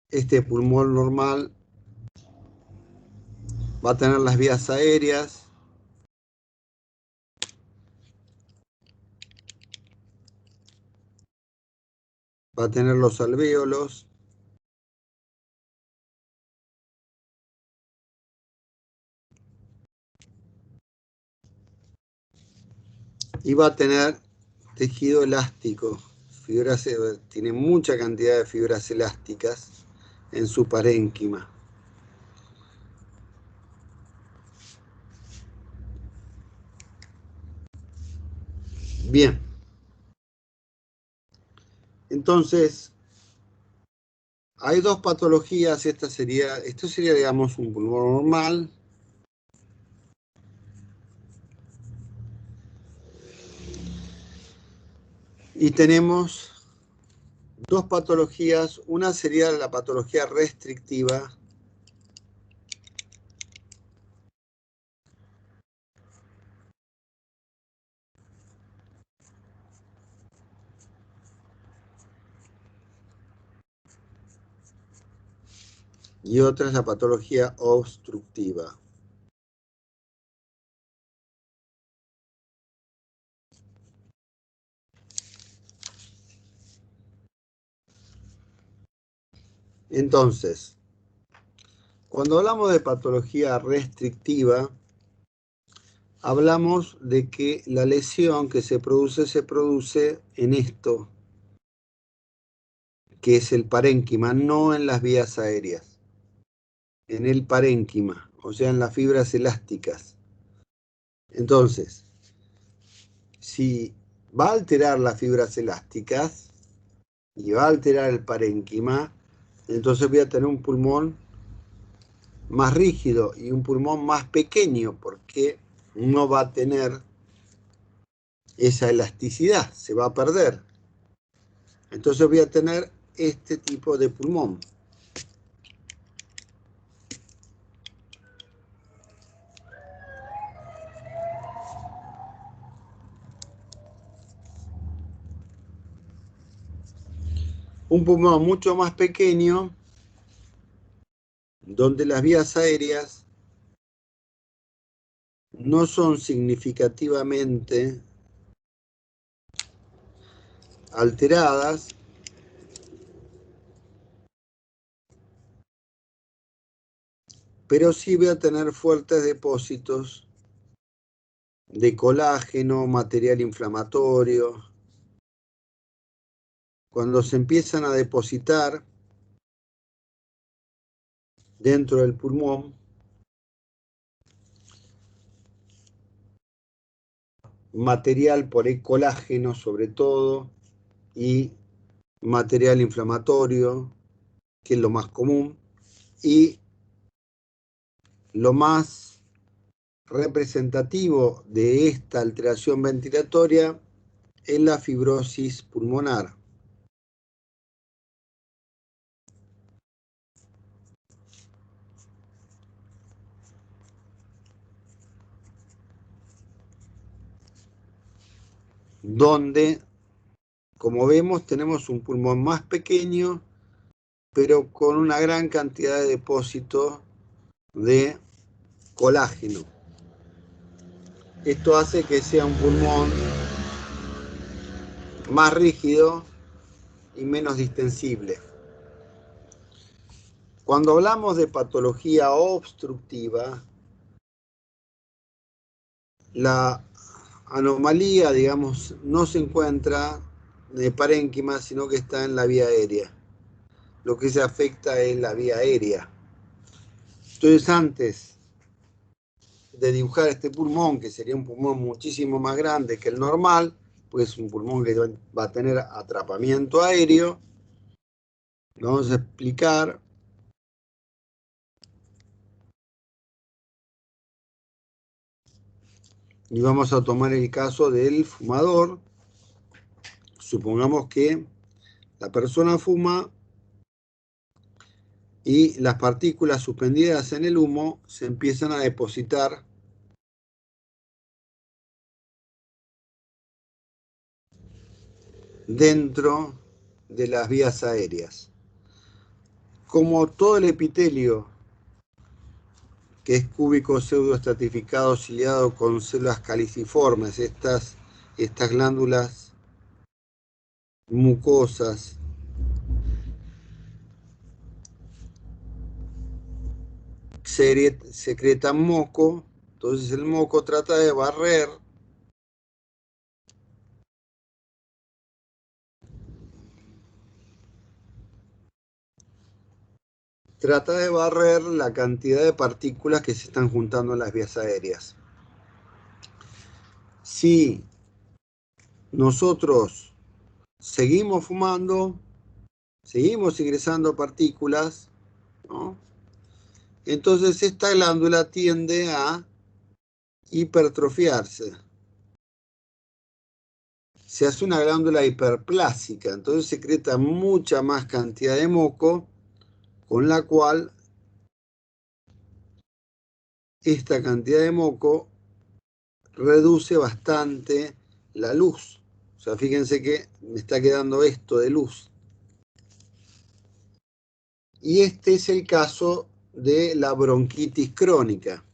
[SPEAKER 1] Este pulmón normal va a tener las vías aéreas, va a tener los alvéolos, y va a tener tejido elástico, tiene mucha cantidad de fibras elásticas en su parénquima. Bien. Entonces, hay dos patologías. Esto sería, digamos, un pulmón normal. Y tenemos dos patologías. Una sería la patología restrictiva. Y otra es la patología obstructiva. Entonces, cuando hablamos de patología restrictiva, hablamos de que la lesión que se produce en esto, que es el parénquima, no en las vías aéreas, en el parénquima, o sea, en las fibras elásticas. Entonces, si va a alterar las fibras elásticas y va a alterar el parénquima, entonces voy a tener un pulmón más rígido y un pulmón más pequeño, porque no va a tener esa elasticidad, se va a perder. Entonces voy a tener este tipo de pulmón. Un pulmón mucho más pequeño donde las vías aéreas no son significativamente alteradas, pero sí voy a tener fuertes depósitos de colágeno, material inflamatorio. Cuando se empiezan a depositar dentro del pulmón, material por el colágeno sobre todo, y material inflamatorio, que es lo más común, y lo más representativo de esta alteración ventilatoria es la fibrosis pulmonar. Donde, como vemos, tenemos un pulmón más pequeño, pero con una gran cantidad de depósitos de colágeno. Esto hace que sea un pulmón más rígido y menos distensible. Cuando hablamos de patología obstructiva, la anomalía, digamos, no se encuentra de parénquima, sino que está en la vía aérea. Lo que se afecta es la vía aérea. Entonces, antes de dibujar este pulmón, que sería un pulmón muchísimo más grande que el normal, pues un pulmón que va a tener atrapamiento aéreo, vamos a explicar y vamos a tomar el caso del fumador. Supongamos que la persona fuma y las partículas suspendidas en el humo se empiezan a depositar dentro de las vías aéreas. Como todo el epitelio, que es cúbico pseudoestratificado ciliado con células caliciformes, estas glándulas mucosas secretan moco, entonces el moco trata de barrer la cantidad de partículas que se están juntando en las vías aéreas. Si nosotros seguimos fumando, seguimos ingresando partículas, ¿no? Entonces esta glándula tiende a hipertrofiarse. Se hace una glándula hiperplásica, entonces secreta mucha más cantidad de moco, con la cual esta cantidad de moco reduce bastante la luz. O sea, fíjense que me está quedando esto de luz. Y este es el caso de la bronquitis crónica.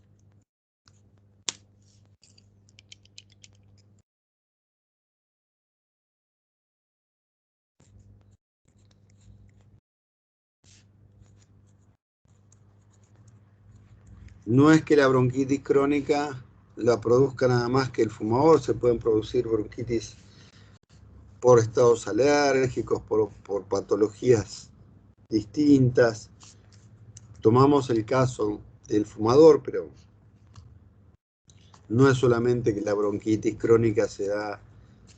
[SPEAKER 1] No es que la bronquitis crónica la produzca nada más que el fumador, se pueden producir bronquitis por estados alérgicos, por patologías distintas. Tomamos el caso del fumador, pero no es solamente que la bronquitis crónica se da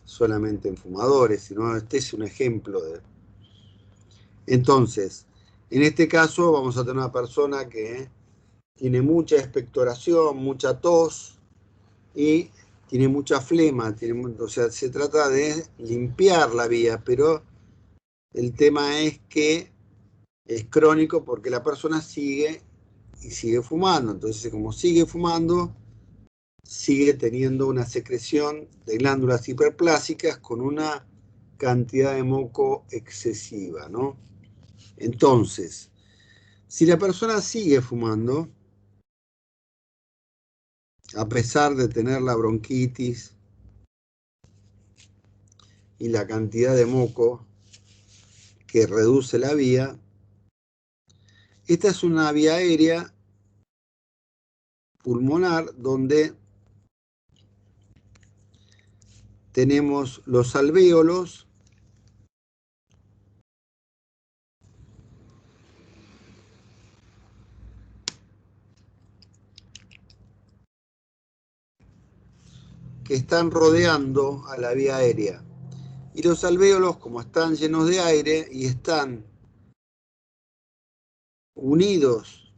[SPEAKER 1] solamente en fumadores, sino este es un ejemplo de... Entonces, en este caso vamos a tener una persona que tiene mucha expectoración, mucha tos y tiene mucha flema, o sea, se trata de limpiar la vía, pero el tema es que es crónico porque la persona sigue y sigue fumando. Entonces, como sigue fumando, sigue teniendo una secreción de glándulas hiperplásicas con una cantidad de moco excesiva, ¿no? Entonces, Si la persona sigue fumando, a pesar de tener la bronquitis y la cantidad de moco que reduce la vía, esta es una vía aérea pulmonar donde tenemos los alvéolos que están rodeando a la vía aérea. Y los alvéolos, como están llenos de aire y están unidos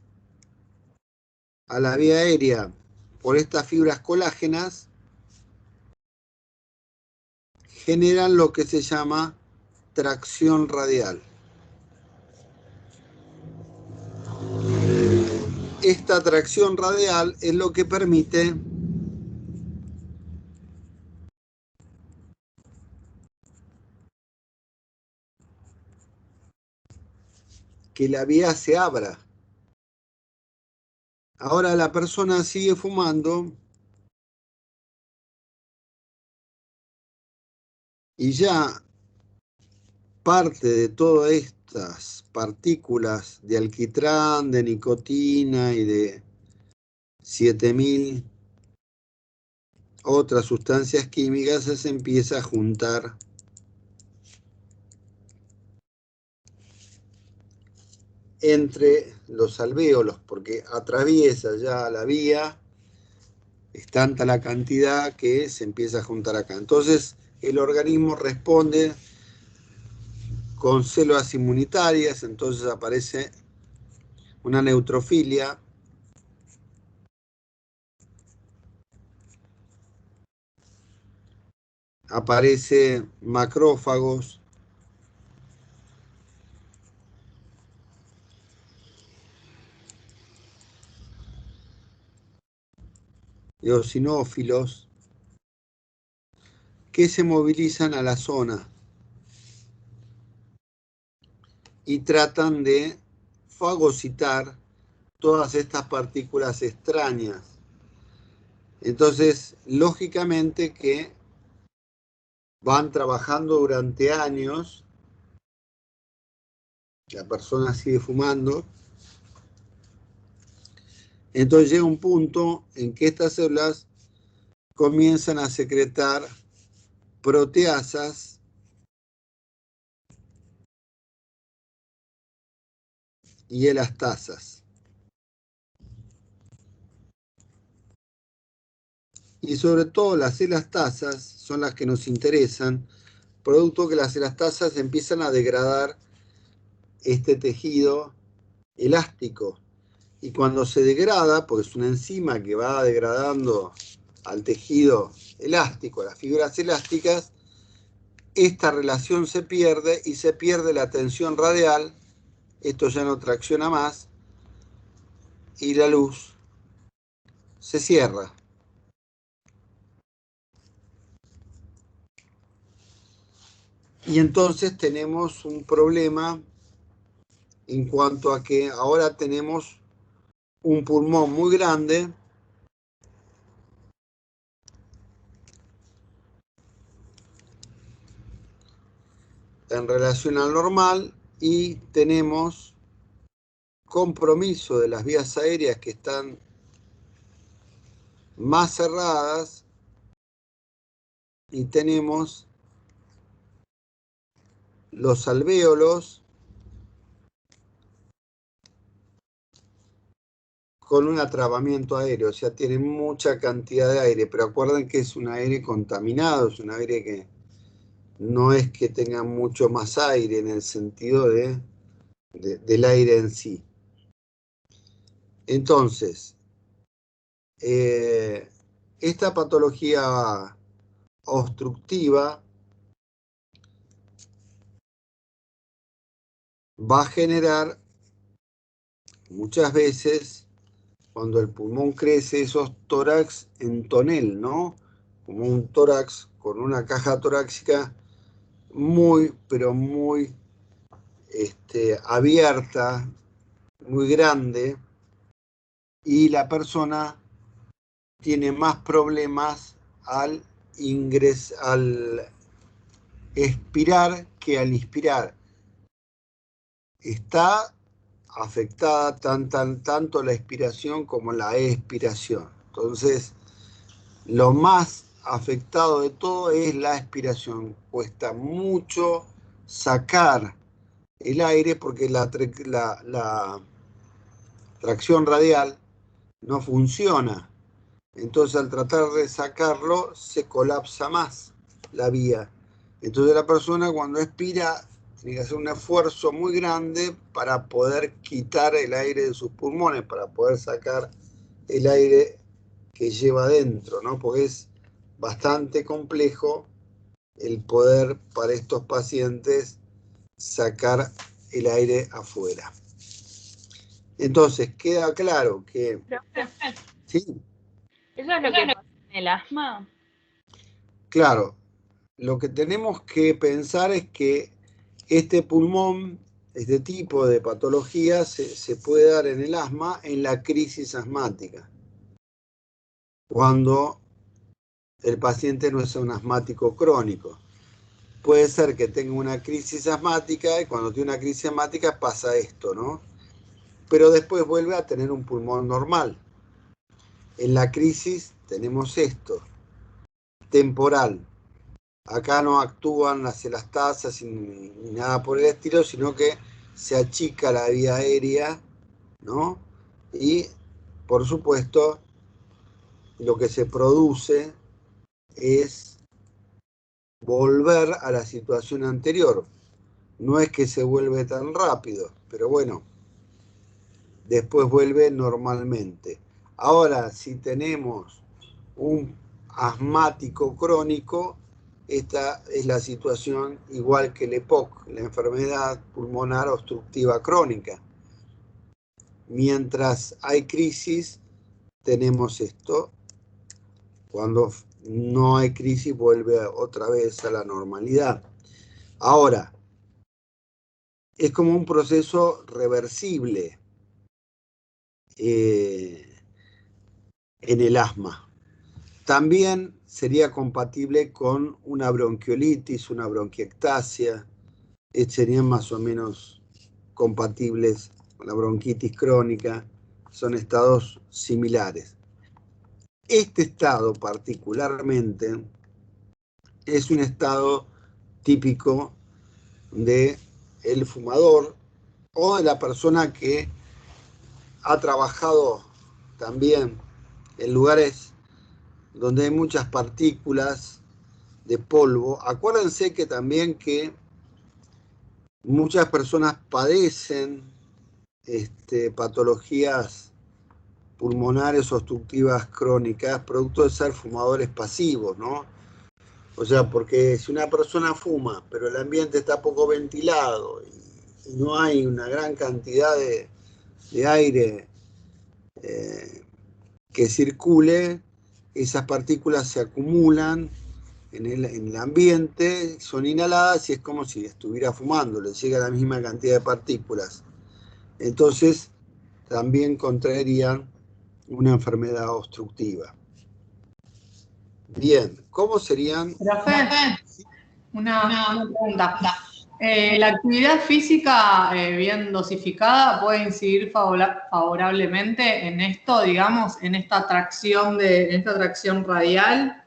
[SPEAKER 1] a la vía aérea por estas fibras colágenas, generan lo que se llama tracción radial. Esta tracción radial es lo que permite que la vía se abra. Ahora la persona sigue fumando y ya parte de todas estas partículas de alquitrán, de nicotina y de 7000 otras sustancias químicas se empieza a juntar entre los alvéolos, porque atraviesa ya la vía, es tanta la cantidad que se empieza a juntar acá. Entonces el organismo responde con células inmunitarias, entonces aparece una neutrofilia, aparece macrófagos, eosinófilos, que se movilizan a la zona y tratan de fagocitar todas estas partículas extrañas. Entonces, lógicamente que van trabajando durante años, la persona sigue fumando, entonces llega un punto en que estas células comienzan a secretar proteasas y elastasas. Y sobre todo las elastasas son las que nos interesan, producto que las elastasas empiezan a degradar este tejido elástico. Y cuando se degrada, porque es una enzima que va degradando al tejido elástico, las fibras elásticas, esta relación se pierde y se pierde la tensión radial, esto ya no tracciona más, y la luz se cierra. Y entonces tenemos un problema en cuanto a que ahora tenemos un pulmón muy grande en relación al normal y tenemos compromiso de las vías aéreas que están más cerradas y tenemos los alvéolos con un atrapamiento aéreo, o sea, tiene mucha cantidad de aire, pero acuerden que es un aire contaminado, es un aire que no es que tenga mucho más aire en el sentido del aire en sí. Entonces, esta patología obstructiva va a generar muchas veces, cuando el pulmón crece, esos tórax en tonel, ¿no? Como un tórax con una caja torácica muy, pero muy abierta, muy grande y la persona tiene más problemas al expirar que al inspirar. Está afectada tanto la expiración como la expiración. Entonces, lo más afectado de todo es la expiración. Cuesta mucho sacar el aire porque la tracción radial no funciona. Entonces, al tratar de sacarlo, se colapsa más la vía. Entonces, la persona cuando expira tiene que hacer un esfuerzo muy grande para poder quitar el aire de sus pulmones, para poder sacar el aire que lleva adentro, ¿no? Porque es bastante complejo el poder para estos pacientes sacar el aire afuera. Entonces, queda claro que... ¿Sí?
[SPEAKER 3] ¿Eso es lo que pasa en el asma?
[SPEAKER 1] Claro, lo que tenemos que pensar es que este pulmón, este tipo de patología se puede dar en el asma, en la crisis asmática, cuando el paciente no es un asmático crónico. Puede ser que tenga una crisis asmática y cuando tiene una crisis asmática pasa esto, ¿no? Pero después vuelve a tener un pulmón normal. En la crisis tenemos esto, temporal. Acá no actúan las elastasas ni nada por el estilo, sino que se achica la vía aérea, ¿no? Y, por supuesto, lo que se produce es volver a la situación anterior. No es que se vuelve tan rápido, pero bueno, después vuelve normalmente. Ahora, si tenemos un asmático crónico, esta es la situación igual que el EPOC, la enfermedad pulmonar obstructiva crónica. Mientras hay crisis, tenemos esto. Cuando no hay crisis, vuelve otra vez a la normalidad. Ahora, es como un proceso reversible en el asma. También sería compatible con una bronquiolitis, una bronquiectasia, serían más o menos compatibles con la bronquitis crónica, son estados similares. Este estado particularmente es un estado típico del fumador o de la persona que ha trabajado también en lugares donde hay muchas partículas de polvo. Acuérdense que también que muchas personas padecen patologías pulmonares obstructivas crónicas producto de ser fumadores pasivos, ¿no? O sea, porque si una persona fuma, pero el ambiente está poco ventilado y no hay una gran cantidad de aire que circule, esas partículas se acumulan en el ambiente, son inhaladas y es como si estuviera fumando, le llega la misma cantidad de partículas. Entonces, también contraerían una enfermedad obstructiva. Bien, ¿cómo serían?
[SPEAKER 7] Profe, una pregunta. ¿La actividad física bien dosificada puede incidir favorablemente en esto, digamos, en esta tracción radial?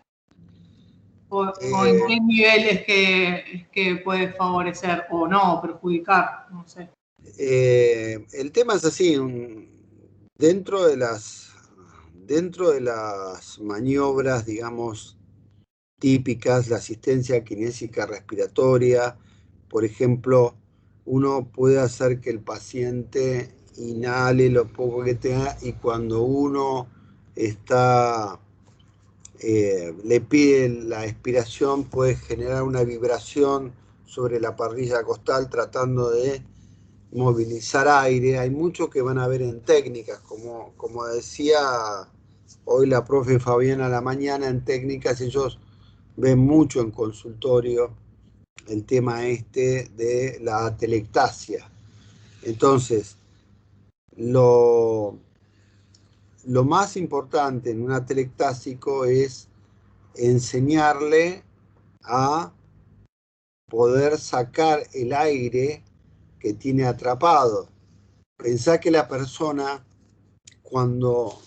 [SPEAKER 7] ¿O en qué nivel es que puede favorecer o no, perjudicar? No sé.
[SPEAKER 1] El tema es así, dentro de las maniobras, digamos, típicas, la asistencia kinésica respiratoria, por ejemplo, uno puede hacer que el paciente inhale lo poco que tenga y cuando uno le pide la expiración puede generar una vibración sobre la parrilla costal tratando de movilizar aire. Hay mucho que van a ver en técnicas, como decía hoy la profe Fabiana a la mañana, en técnicas ellos ven mucho en consultorio el tema de la atelectasia. Entonces, lo más importante en un atelectásico es enseñarle a poder sacar el aire que tiene atrapado. Pensá que la persona,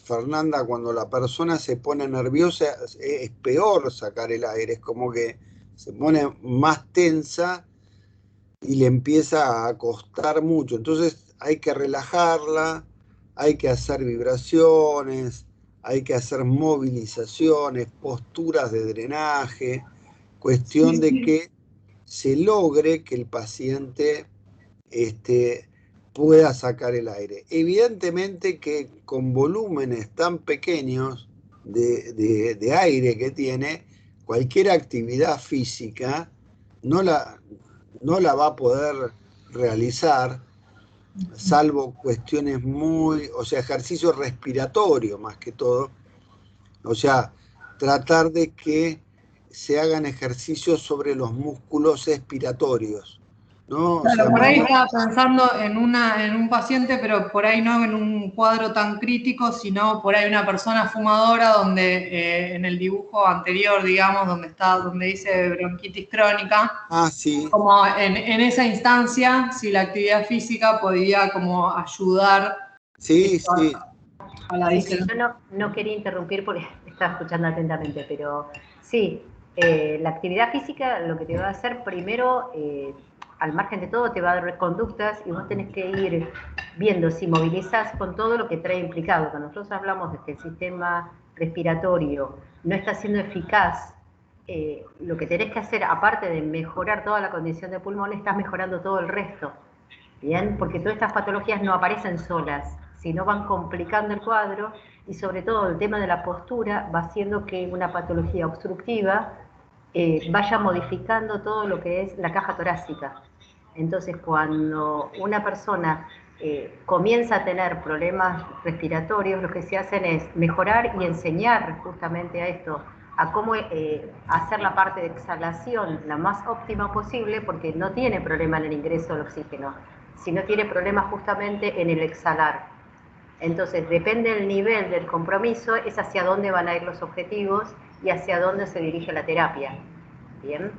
[SPEAKER 1] Fernanda, cuando la persona se pone nerviosa, es peor sacar el aire, es como que se pone más tensa y le empieza a costar mucho. Entonces hay que relajarla, hay que hacer vibraciones, hay que hacer movilizaciones, posturas de drenaje, cuestión de que se logre que el paciente pueda sacar el aire. Evidentemente que con volúmenes tan pequeños de aire que tiene, cualquier actividad física no la va a poder realizar, salvo cuestiones ejercicio respiratorio más que todo, o sea, tratar de que se hagan ejercicios sobre los músculos expiratorios, ¿no?
[SPEAKER 7] Claro,
[SPEAKER 1] o sea,
[SPEAKER 7] por ahí estaba pensando en un paciente, pero por ahí no en un cuadro tan crítico, sino por ahí una persona fumadora donde en el dibujo anterior, digamos, donde dice bronquitis crónica.
[SPEAKER 1] Sí.
[SPEAKER 7] Como en esa instancia, si la actividad física podía como ayudar.
[SPEAKER 1] Sí.
[SPEAKER 7] A la
[SPEAKER 11] Sí, yo no quería interrumpir porque estaba escuchando atentamente, pero sí, la actividad física lo que te va a hacer primero, al margen de todo, te va a dar conductas y vos tenés que ir viendo si movilizás con todo lo que trae implicado. Cuando nosotros hablamos de que el sistema respiratorio no está siendo eficaz, lo que tenés que hacer, aparte de mejorar toda la condición de pulmón, estás mejorando todo el resto. Bien, porque todas estas patologías no aparecen solas, sino van complicando el cuadro y sobre todo el tema de la postura va haciendo que una patología obstructiva vaya modificando todo lo que es la caja torácica. Entonces, cuando una persona comienza a tener problemas respiratorios, lo que se hacen es mejorar y enseñar justamente a esto, a cómo hacer la parte de exhalación la más óptima posible, porque no tiene problema en el ingreso del oxígeno, sino tiene problemas justamente en el exhalar. Entonces, depende del nivel del compromiso, es hacia dónde van a ir los objetivos y hacia dónde se dirige la terapia. ¿Bien?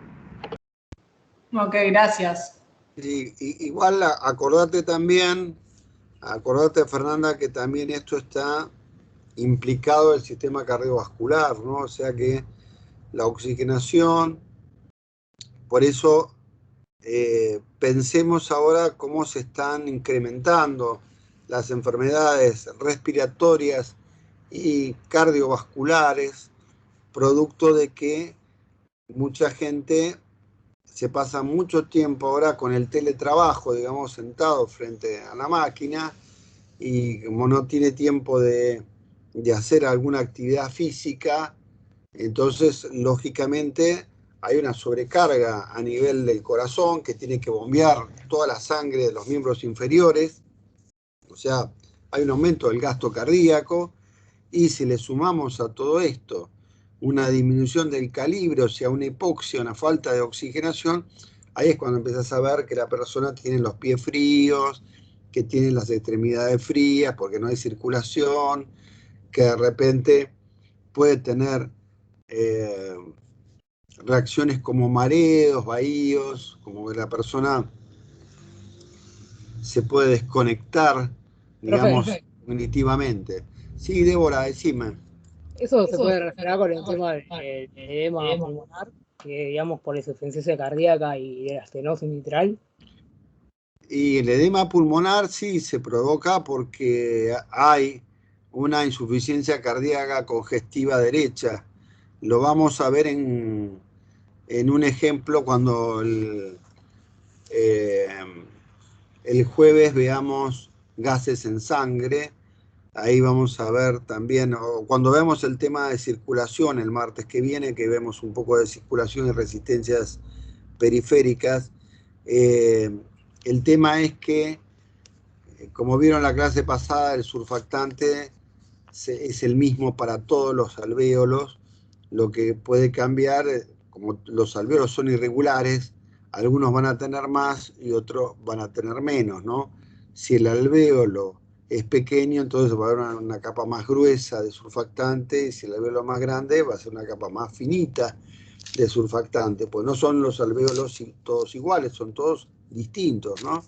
[SPEAKER 7] Ok, gracias.
[SPEAKER 1] Igual acordate, Fernanda, que también esto está implicado el sistema cardiovascular, ¿no? O sea que la oxigenación, por eso pensemos ahora cómo se están incrementando las enfermedades respiratorias y cardiovasculares, producto de que mucha gente se pasa mucho tiempo ahora con el teletrabajo, digamos, sentado frente a la máquina, y como no tiene tiempo de hacer alguna actividad física, entonces, lógicamente, hay una sobrecarga a nivel del corazón que tiene que bombear toda la sangre de los miembros inferiores, o sea, hay un aumento del gasto cardíaco, y si le sumamos a todo esto una disminución del calibre, o sea, una hipoxia, una falta de oxigenación, ahí es cuando empiezas a ver que la persona tiene los pies fríos, que tiene las extremidades frías porque no hay circulación, que de repente puede tener reacciones como mareos, vahíos, como que la persona se puede desconectar, digamos, cognitivamente. Sí, Débora, decime.
[SPEAKER 9] Eso se puede relacionar con el tema del edema pulmonar, que digamos por la insuficiencia cardíaca y de la estenosis mitral.
[SPEAKER 1] Y el edema pulmonar sí se provoca porque hay una insuficiencia cardíaca congestiva derecha. Lo vamos a ver en un ejemplo cuando el jueves veamos gases en sangre. Ahí vamos a ver también, o cuando vemos el tema de circulación el martes que viene, que vemos un poco de circulación y resistencias periféricas. El tema es que, como vieron la clase pasada, el surfactante es el mismo para todos los alvéolos. Lo que puede cambiar, como los alvéolos son irregulares, algunos van a tener más y otros van a tener menos, ¿no? Si el alvéolo es pequeño, entonces va a haber una capa más gruesa de surfactante, y si el alvéolo es más grande, va a ser una capa más finita de surfactante, pues no son los alvéolos todos iguales, son todos distintos, ¿no?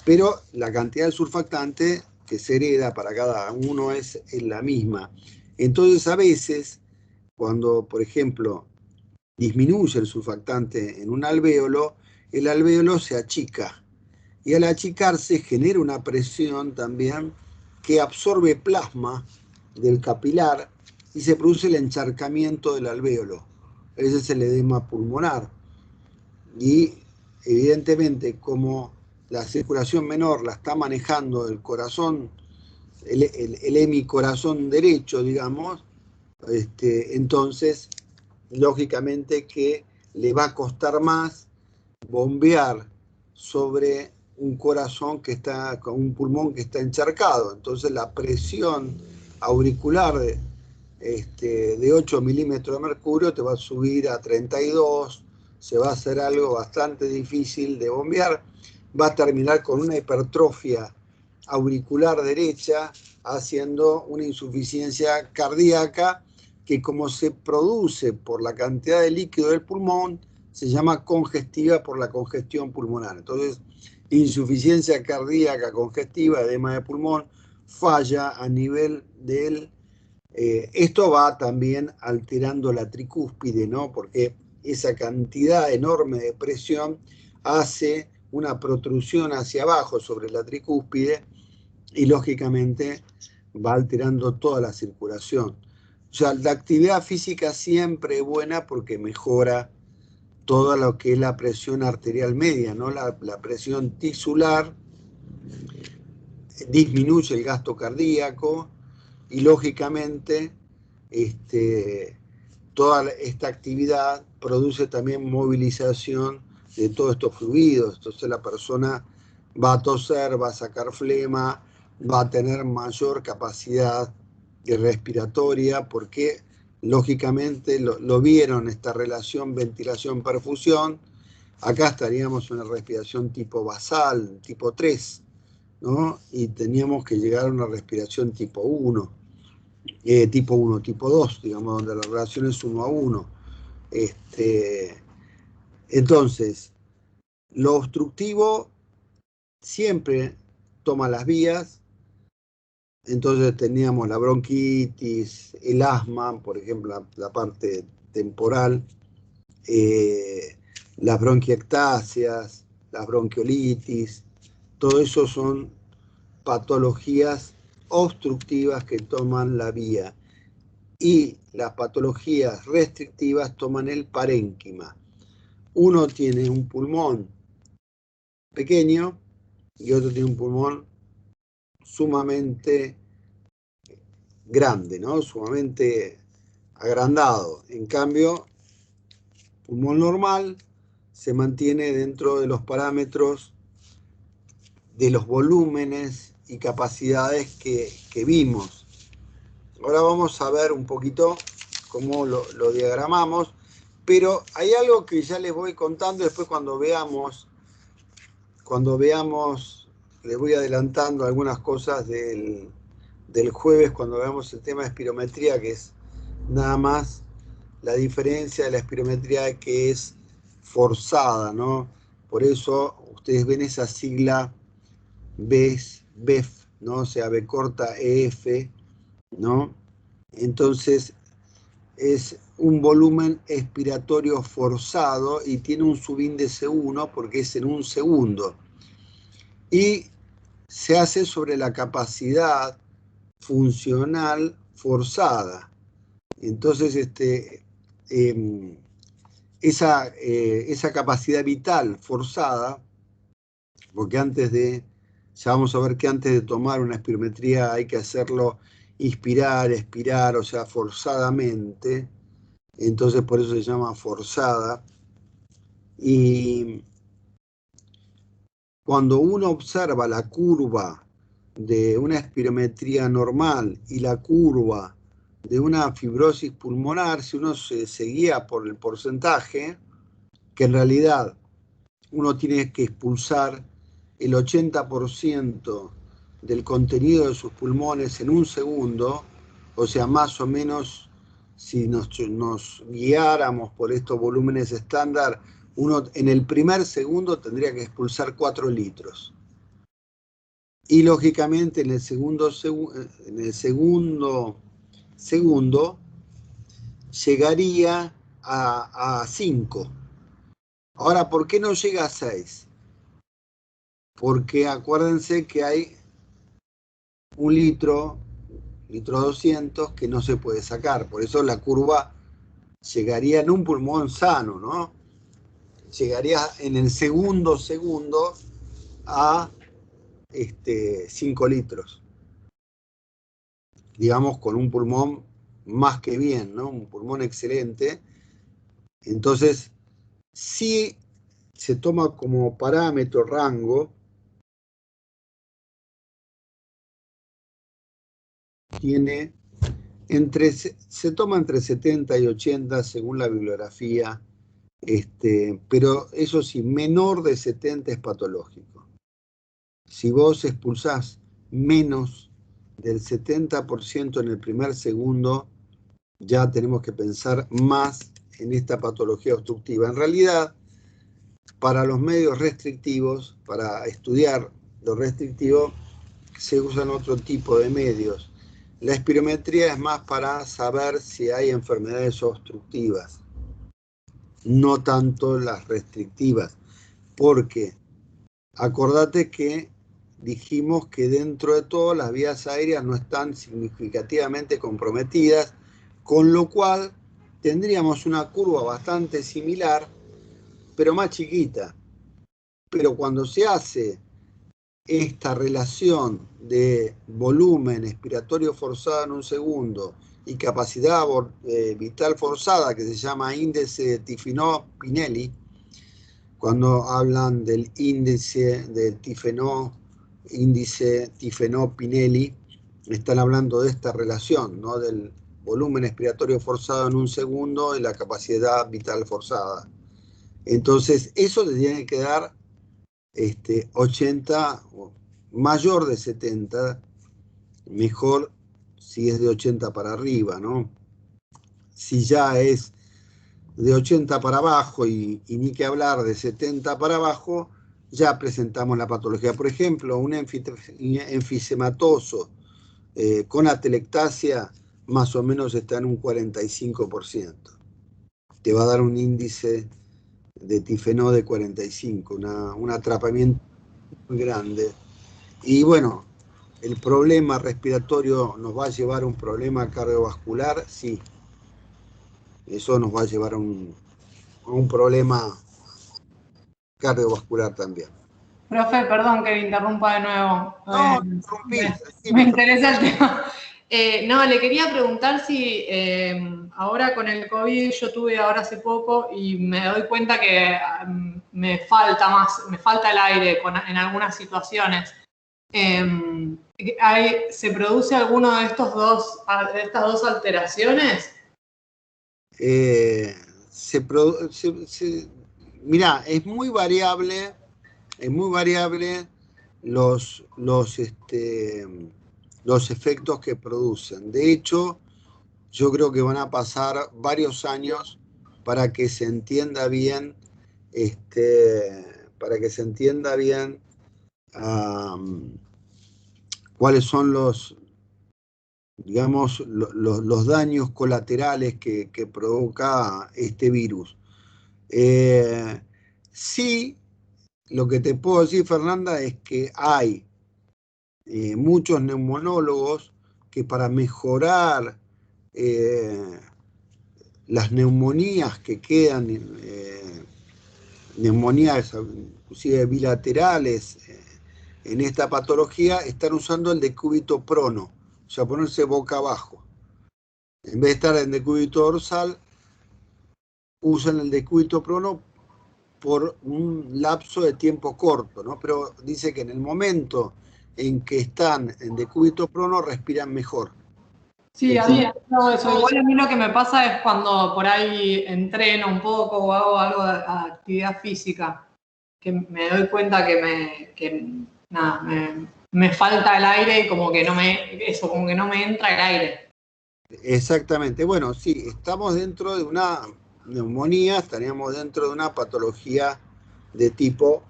[SPEAKER 1] Pero la cantidad de surfactante que se hereda para cada uno es la misma. Entonces, a veces, cuando, por ejemplo, disminuye el surfactante en un alvéolo, el alvéolo se achica. Y al achicarse genera una presión también que absorbe plasma del capilar y se produce el encharcamiento del alvéolo. Ese es el edema pulmonar. Y evidentemente, como la circulación menor la está manejando el corazón, el hemicorazón derecho, digamos, entonces, lógicamente que le va a costar más bombear sobre un corazón que está, con un pulmón que está encharcado. Entonces la presión auricular de 8 milímetros de mercurio te va a subir a 32, se va a hacer algo bastante difícil de bombear, va a terminar con una hipertrofia auricular derecha, haciendo una insuficiencia cardíaca que, como se produce por la cantidad de líquido del pulmón, se llama congestiva por la congestión pulmonar. Entonces, insuficiencia cardíaca congestiva, edema de pulmón, falla a nivel del... esto va también alterando la tricúspide, ¿no? Porque esa cantidad enorme de presión hace una protrusión hacia abajo sobre la tricúspide y lógicamente va alterando toda la circulación. O sea, la actividad física siempre es buena porque mejora todo lo que es la presión arterial media, ¿no? La presión tisular, disminuye el gasto cardíaco y lógicamente toda esta actividad produce también movilización de todos estos fluidos. Entonces la persona va a toser, va a sacar flema, va a tener mayor capacidad respiratoria, porque lógicamente lo vieron esta relación ventilación-perfusión. Acá estaríamos en una respiración tipo basal, tipo 3, ¿no? Y teníamos que llegar a una respiración tipo 1, tipo 2, digamos, donde la relación es 1 a 1. Entonces, lo obstructivo siempre toma las vías. Entonces teníamos la bronquitis, el asma, por ejemplo, la parte temporal, las bronquiectasias, las bronquiolitis, todo eso son patologías obstructivas que toman la vía. Y las patologías restrictivas toman el parénquima. Uno tiene un pulmón pequeño y otro tiene un pulmón sumamente grande, ¿no? Sumamente agrandado. En cambio, pulmón normal se mantiene dentro de los parámetros de los volúmenes y capacidades que vimos. Ahora vamos a ver un poquito cómo lo diagramamos, pero hay algo que ya les voy contando después cuando veamos, les voy adelantando algunas cosas del jueves cuando veamos el tema de espirometría, que es nada más la diferencia de la espirometría que es forzada, ¿no? Por eso ustedes ven esa sigla BEF, ¿no? O sea, B corta EF, ¿no? Entonces es un volumen expiratorio forzado y tiene un subíndice 1 porque es en un segundo. Y se hace sobre la capacidad funcional forzada. Entonces, esa capacidad vital forzada, porque ya vamos a ver que antes de tomar una espirometría hay que hacerlo inspirar, expirar, o sea, forzadamente. Entonces, por eso se llama forzada. Y cuando uno observa la curva de una espirometría normal y la curva de una fibrosis pulmonar, si uno se guía por el porcentaje, que en realidad uno tiene que expulsar el 80% del contenido de sus pulmones en un segundo, o sea, más o menos, si nos guiáramos por estos volúmenes estándar, uno en el primer segundo tendría que expulsar 4 litros. Y lógicamente en el segundo segundo llegaría a 5. Ahora, ¿por qué no llega a 6? Porque acuérdense que hay 1 litro 200 que no se puede sacar. Por eso la curva llegaría en un pulmón sano, ¿no? Llegaría en el segundo a 5 litros. Digamos, con un pulmón más que bien, ¿no? Un pulmón excelente. Entonces, si se toma como parámetro rango, se toma entre 70 y 80 según la bibliografía, pero eso sí, menor de 70 es patológico. Si vos expulsás menos del 70% en el primer segundo, ya tenemos que pensar más en esta patología obstructiva. En realidad, para los medios restrictivos, para estudiar lo restrictivo, se usan otro tipo de medios. La espirometría es más para saber si hay enfermedades obstructivas, no tanto las restrictivas, porque acordate que dijimos que dentro de todo las vías aéreas no están significativamente comprometidas, con lo cual tendríamos una curva bastante similar, pero más chiquita. Pero cuando se hace esta relación de volumen expiratorio forzado en un segundo y capacidad vital forzada, que se llama índice Tifenot-Pinelli, cuando hablan del índice Tifenot-Pinelli, están hablando de esta relación, ¿no? Del volumen expiratorio forzado en un segundo y la capacidad vital forzada. Entonces, eso te tiene que dar 80, mayor de 70, mejor si es de 80 para arriba, ¿no? Si ya es de 80 para abajo y ni que hablar de 70 para abajo, ya presentamos la patología. Por ejemplo, un enfisematoso con atelectasia más o menos está en un 45%. Te va a dar un índice de Tifenot de 45, un atrapamiento muy grande. Y bueno, ¿el problema respiratorio nos va a llevar a un problema cardiovascular? Sí. Eso nos va a llevar a un problema cardiovascular también.
[SPEAKER 7] Profe, perdón que me interrumpa de nuevo.
[SPEAKER 1] No,
[SPEAKER 7] me interesa el tema. No, le quería preguntar si ahora con el COVID yo tuve ahora hace poco y me doy cuenta que me falta el aire en algunas situaciones. ¿Se produce alguno de estas dos alteraciones?
[SPEAKER 1] Mirá, es muy variable los efectos que producen. De hecho, yo creo que van a pasar varios años para que se entienda bien, cuáles son los daños colaterales que provoca este virus. Sí, lo que te puedo decir, Fernanda, es que hay muchos neumonólogos que para mejorar las neumonías que quedan, neumonías inclusive bilaterales en esta patología, están usando el decúbito prono, o sea, ponerse boca abajo. En vez de estar en decúbito dorsal, usan el decúbito prono por un lapso de tiempo corto, ¿no? Pero dice que en el momento en que están en decúbito prono respiran mejor.
[SPEAKER 7] Sí, a mí eso. Igual a mí lo que me pasa es cuando por ahí entreno un poco o hago algo de actividad física, que me doy cuenta que me falta el aire y como que no me entra el aire.
[SPEAKER 1] Exactamente. Bueno, sí, estamos dentro de una neumonía, estaríamos dentro de una patología de tipo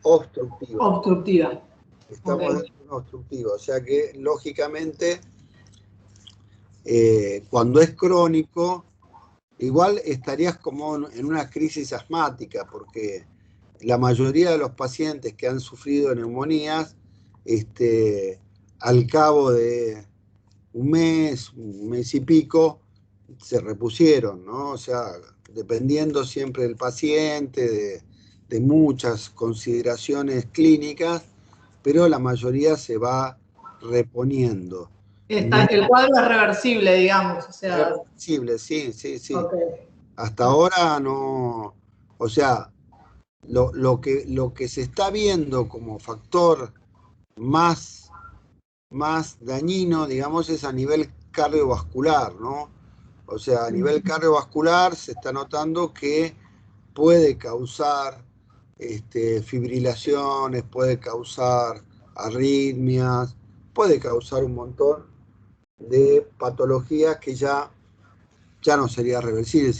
[SPEAKER 1] obstructiva.
[SPEAKER 7] Obstructiva.
[SPEAKER 1] Estamos
[SPEAKER 7] Ok.
[SPEAKER 1] dentro de una obstructiva, o sea que lógicamente cuando es crónico, igual estarías como en una crisis asmática, porque la mayoría de los pacientes que han sufrido neumonías, al cabo de un mes y pico, se repusieron, ¿no? O sea, dependiendo siempre del paciente, de muchas consideraciones clínicas, pero la mayoría se va reponiendo.
[SPEAKER 7] El cuadro es reversible, digamos. O sea,
[SPEAKER 1] reversible, sí.
[SPEAKER 7] okay.
[SPEAKER 1] Hasta ahora no, o sea, lo que se está viendo como factor más dañino, digamos, es a nivel cardiovascular, ¿no? O sea, a nivel cardiovascular se está notando que puede causar fibrilaciones, puede causar arritmias, puede causar un montón de patologías que ya no sería reversible.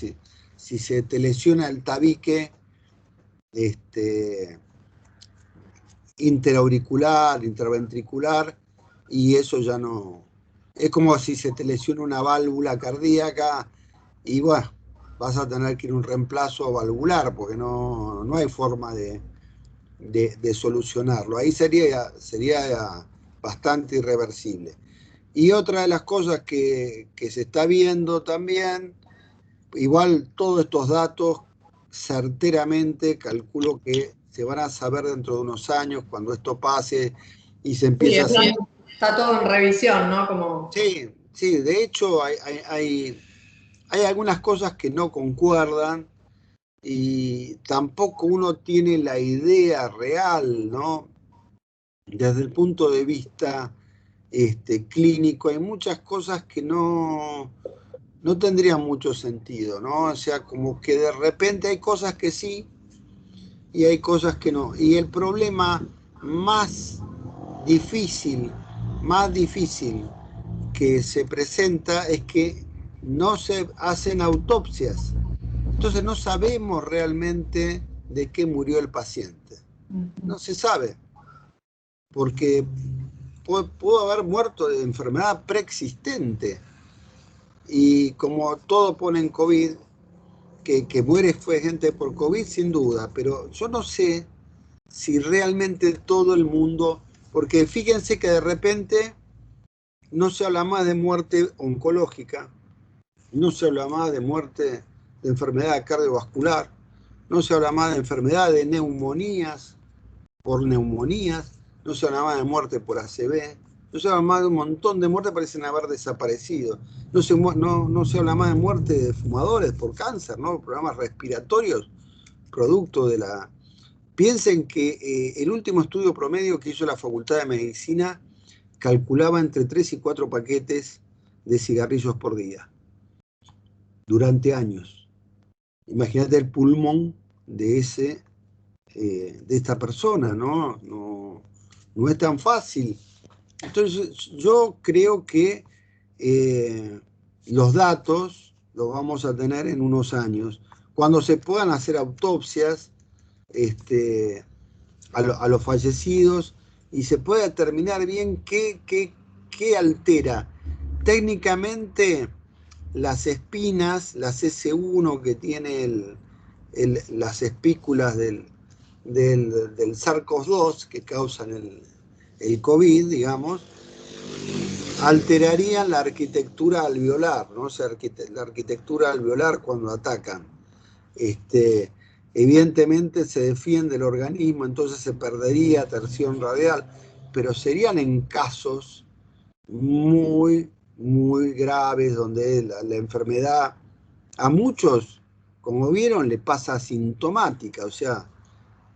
[SPEAKER 1] Si se te lesiona el tabique interauricular, interventricular, y eso ya no... Es como si se te lesiona una válvula cardíaca y bueno, vas a tener que ir a un reemplazo valvular porque no hay forma de solucionarlo. Ahí sería bastante irreversible. Y otra de las cosas que se está viendo también, igual todos estos datos certeramente calculo que se van a saber dentro de unos años cuando esto pase y se empieza a hacer.
[SPEAKER 7] Está todo en revisión, ¿no? Como...
[SPEAKER 1] Sí, de hecho hay algunas cosas que no concuerdan y tampoco uno tiene la idea real, ¿no? Desde el punto de vista clínico hay muchas cosas que no tendrían mucho sentido, ¿no? O sea, como que de repente hay cosas que sí y hay cosas que no. Y el problema más difícil que se presenta es que no se hacen autopsias. Entonces no sabemos realmente de qué murió el paciente. No se sabe. Porque pudo haber muerto de enfermedad preexistente. Y como todo pone en COVID, que muere fue gente por COVID, sin duda, pero yo no sé si realmente todo el mundo, porque fíjense que de repente no se habla más de muerte oncológica, no se habla más de muerte de enfermedad cardiovascular, no se habla más de enfermedad de neumonías, por neumonías, no se habla más de muerte por ACV, no se habla más de un montón de muertes que parecen haber desaparecido. No se habla más de muerte de fumadores por cáncer, ¿no? Problemas respiratorios, producto de la... Piensen que el último estudio promedio que hizo la Facultad de Medicina calculaba entre 3 y 4 paquetes de cigarrillos por día, durante años. Imagínate el pulmón de esta persona, ¿no? No es tan fácil. Entonces, yo creo que los datos los vamos a tener en unos años. Cuando se puedan hacer autopsias a los fallecidos y se pueda determinar bien qué altera. Técnicamente, las espinas, las S1 que tiene las espículas del SARS-CoV-2 que causan el COVID, digamos, alterarían la arquitectura alveolar, ¿no? O sea, la arquitectura alveolar cuando atacan. Evidentemente se defiende el organismo, entonces se perdería tersión radial, pero serían en casos muy, muy graves donde la enfermedad a muchos, como vieron, le pasa asintomática, o sea,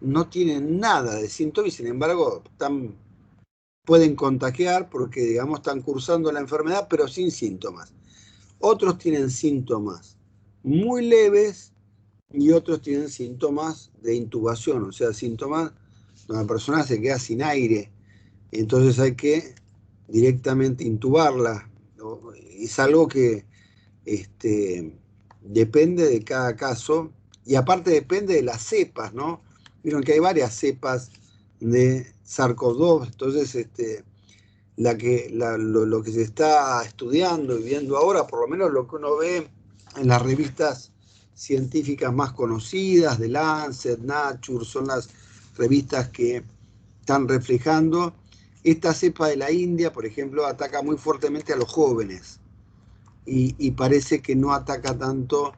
[SPEAKER 1] no tienen nada de síntomas y sin embargo pueden contagiar porque, digamos, están cursando la enfermedad pero sin síntomas. Otros tienen síntomas muy leves y otros tienen síntomas de intubación, o sea, síntomas donde la persona se queda sin aire. entonces hay que directamente intubarla, ¿no? Es algo que depende de cada caso, y aparte depende de las cepas, ¿no? Vieron que hay varias cepas de SARS-CoV-2, entonces lo que se está estudiando y viendo ahora, por lo menos lo que uno ve en las revistas científicas más conocidas, de Lancet, Nature, son las revistas que están reflejando. Esta cepa de la India, por ejemplo, ataca muy fuertemente a los jóvenes y parece que no ataca tanto,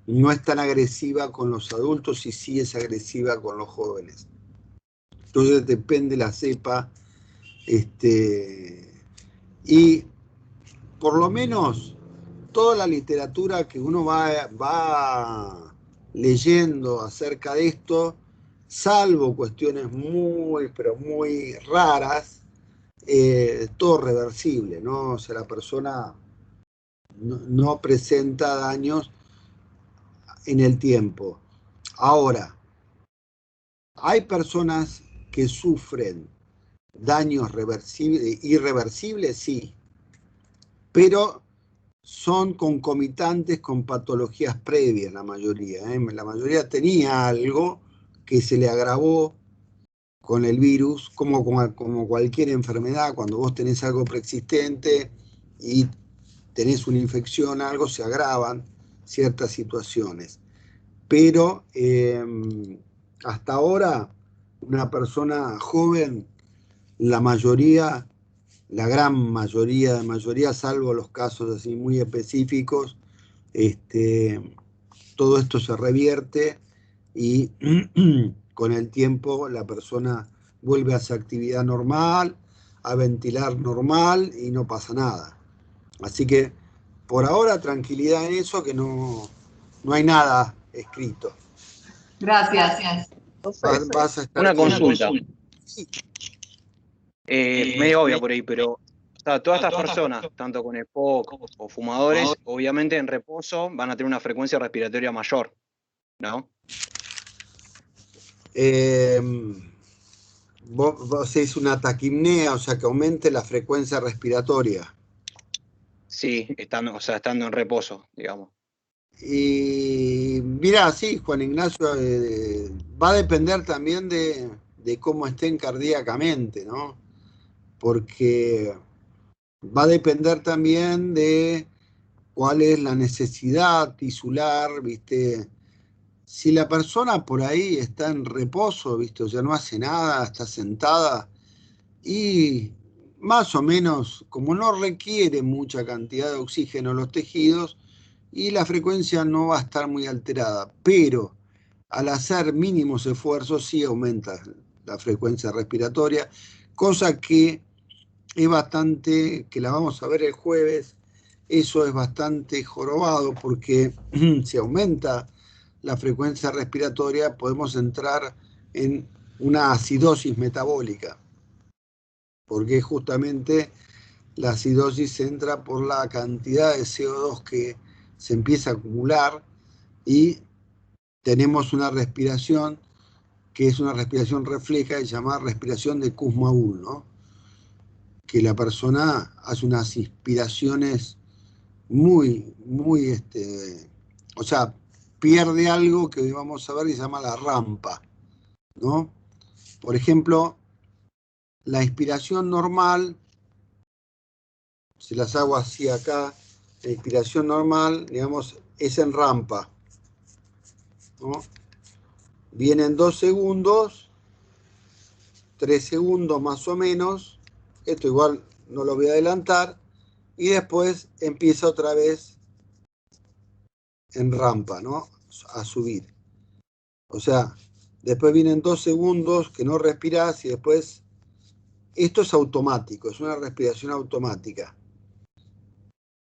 [SPEAKER 1] no es tan agresiva con los adultos y sí es agresiva con los jóvenes. Entonces depende la cepa, y por lo menos toda la literatura que uno va leyendo acerca de esto, salvo cuestiones muy, pero muy raras, todo reversible, ¿no? O sea, la persona no presenta daños en el tiempo. Ahora, hay personas que sufren daños irreversibles, sí, pero son concomitantes con patologías previas, la mayoría. La mayoría tenía algo que se le agravó con el virus, como cualquier enfermedad. Cuando vos tenés algo preexistente y tenés una infección, algo, se agravan ciertas situaciones. Pero hasta ahora, una persona joven, la gran mayoría, salvo los casos así muy específicos, todo esto se revierte y con el tiempo la persona vuelve a su actividad normal, a ventilar normal y no pasa nada. Así que por ahora tranquilidad en eso, que no hay nada escrito.
[SPEAKER 7] Gracias.
[SPEAKER 2] Vas a estar una consulta. Medio obvia por ahí, pero o sea, todas estas personas, tanto con EPOC o fumadores, obviamente en reposo van a tener una frecuencia respiratoria mayor, ¿no?
[SPEAKER 1] Vos hacéis una taquipnea, o sea, que aumente la frecuencia respiratoria.
[SPEAKER 2] Sí, estando en reposo, digamos.
[SPEAKER 1] Y mirá, sí, Juan Ignacio, va a depender también de cómo estén cardíacamente, ¿no? Porque va a depender también de cuál es la necesidad tisular, ¿viste? Si la persona por ahí está en reposo, ¿viste? O sea, no hace nada, está sentada, y más o menos, como no requiere mucha cantidad de oxígeno en los tejidos, y la frecuencia no va a estar muy alterada, pero al hacer mínimos esfuerzos sí aumenta la frecuencia respiratoria, cosa que es bastante, que la vamos a ver el jueves, eso es bastante jorobado, porque si aumenta la frecuencia respiratoria podemos entrar en una acidosis metabólica, porque justamente la acidosis entra por la cantidad de CO2 que se empieza a acumular y tenemos una respiración que es una respiración refleja, llamada respiración de Kussmaul, ¿no? Que la persona hace unas inspiraciones muy, o sea, pierde algo que vamos a ver y se llama la rampa, ¿no? Por ejemplo, la inspiración normal, si las hago así acá, la inspiración normal, digamos, es en rampa, ¿no? Vienen 2 segundos, 3 segundos más o menos, esto igual no lo voy a adelantar, y después empieza otra vez en rampa, ¿no? A subir. O sea, después vienen 2 segundos que no respirás y después, esto es automático, es una respiración automática.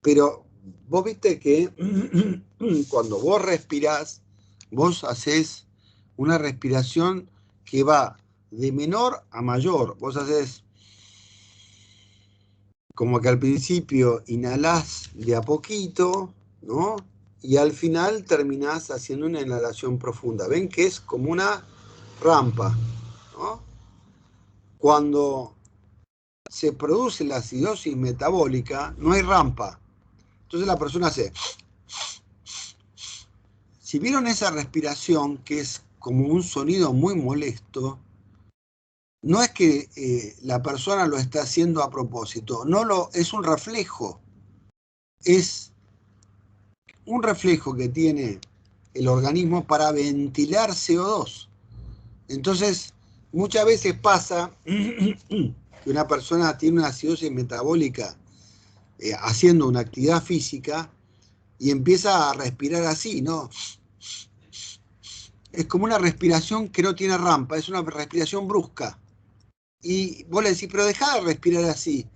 [SPEAKER 1] Pero vos viste que cuando vos respirás, vos hacés una respiración que va de menor a mayor. Vos hacés como que al principio inhalás de a poquito, ¿no? Y al final terminás haciendo una inhalación profunda. Ven que es como una rampa, ¿no? Cuando se produce la acidosis metabólica, no hay rampa. Entonces la persona hace... Si vieron esa respiración, que es como un sonido muy molesto, no es que la persona lo está haciendo a propósito, es un reflejo. Es un reflejo que tiene el organismo para ventilar CO2. Entonces, muchas veces pasa que una persona tiene una acidosis metabólica haciendo una actividad física y empieza a respirar así, ¿no? Es como una respiración que no tiene rampa, es una respiración brusca. Y vos le decís, pero dejá de respirar así.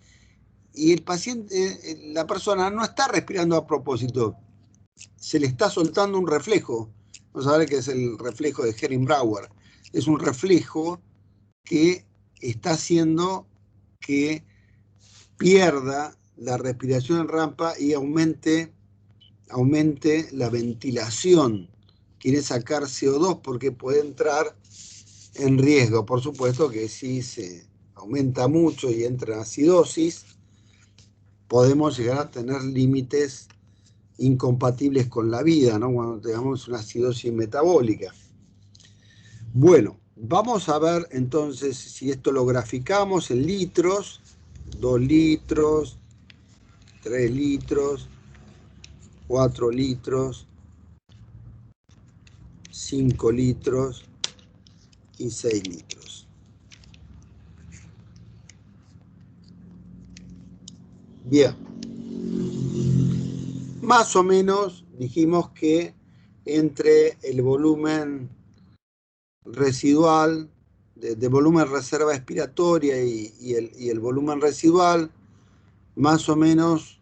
[SPEAKER 1] Y el paciente, la persona no está respirando a propósito, se le está soltando un reflejo. Vamos a ver qué es el reflejo de Herring-Brauer. Es un reflejo que está haciendo que pierda la respiración en rampa y aumente la ventilación. Quiere sacar CO2 porque puede entrar en riesgo. Por supuesto que si se aumenta mucho y entra en acidosis, podemos llegar a tener límites incompatibles con la vida, ¿no? Cuando tengamos una acidosis metabólica. Bueno, vamos a ver entonces si esto lo graficamos en litros, 2 litros, 3 litros, 4 litros, 5 litros y 6 litros. Bien. Más o menos dijimos que entre el volumen residual, de volumen reserva expiratoria y el volumen residual, más o menos,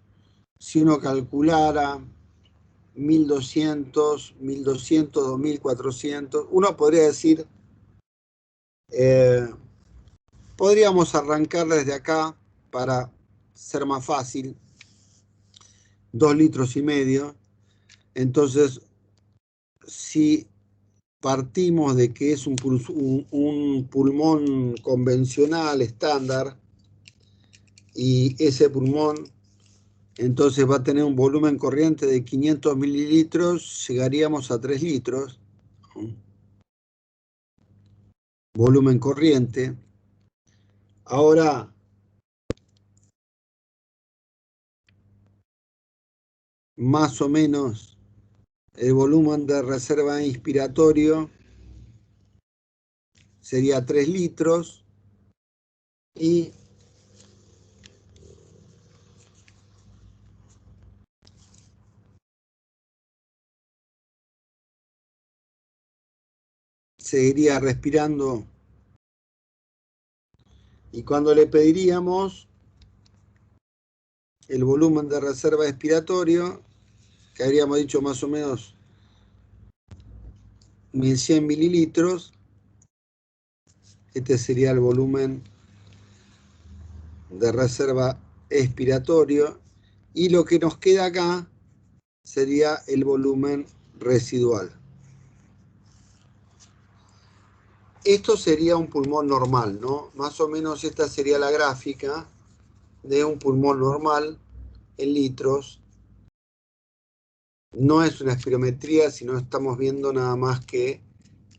[SPEAKER 1] si uno calculara 1200, 2400, uno podría decir, podríamos arrancar desde acá para ser más fácil, 2 litros y medio. Entonces, si partimos de que es un pulmón convencional, estándar, y ese pulmón entonces va a tener un volumen corriente de 500 mililitros, llegaríamos a 3 litros. Volumen corriente. Ahora, más o menos, el volumen de reserva inspiratorio sería 3 litros y seguiría respirando. Y cuando le pediríamos el volumen de reserva expiratorio, que habríamos dicho más o menos 1100 mililitros, este sería el volumen de reserva expiratorio, y lo que nos queda acá sería el volumen residual. Esto sería un pulmón normal, ¿no? Más o menos esta sería la gráfica de un pulmón normal en litros. No es una espirometría, sino estamos viendo nada más que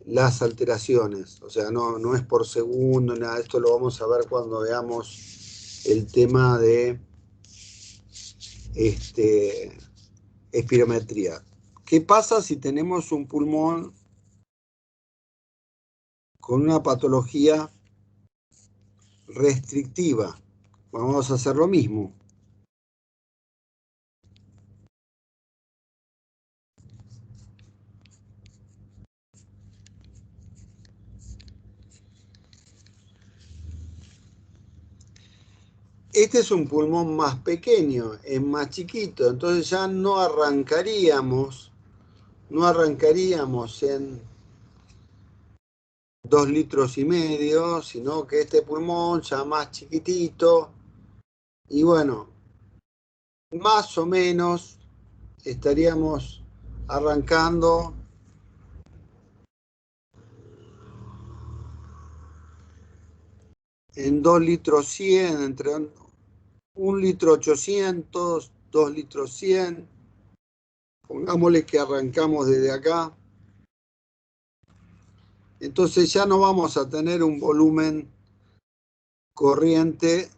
[SPEAKER 1] las alteraciones. O sea, no es por segundo, nada. Esto lo vamos a ver cuando veamos el tema de espirometría. ¿Qué pasa si tenemos un pulmón con una patología restrictiva? Vamos a hacer lo mismo. Este es un pulmón más pequeño, es más chiquito, entonces ya no arrancaríamos en 2 litros y medio, sino que este pulmón ya más chiquitito, y bueno, más o menos estaríamos arrancando en 2 litros 100, entre 1 litro 800, 2 litros 100. Pongámosle que arrancamos desde acá. Entonces ya no vamos a tener un volumen corriente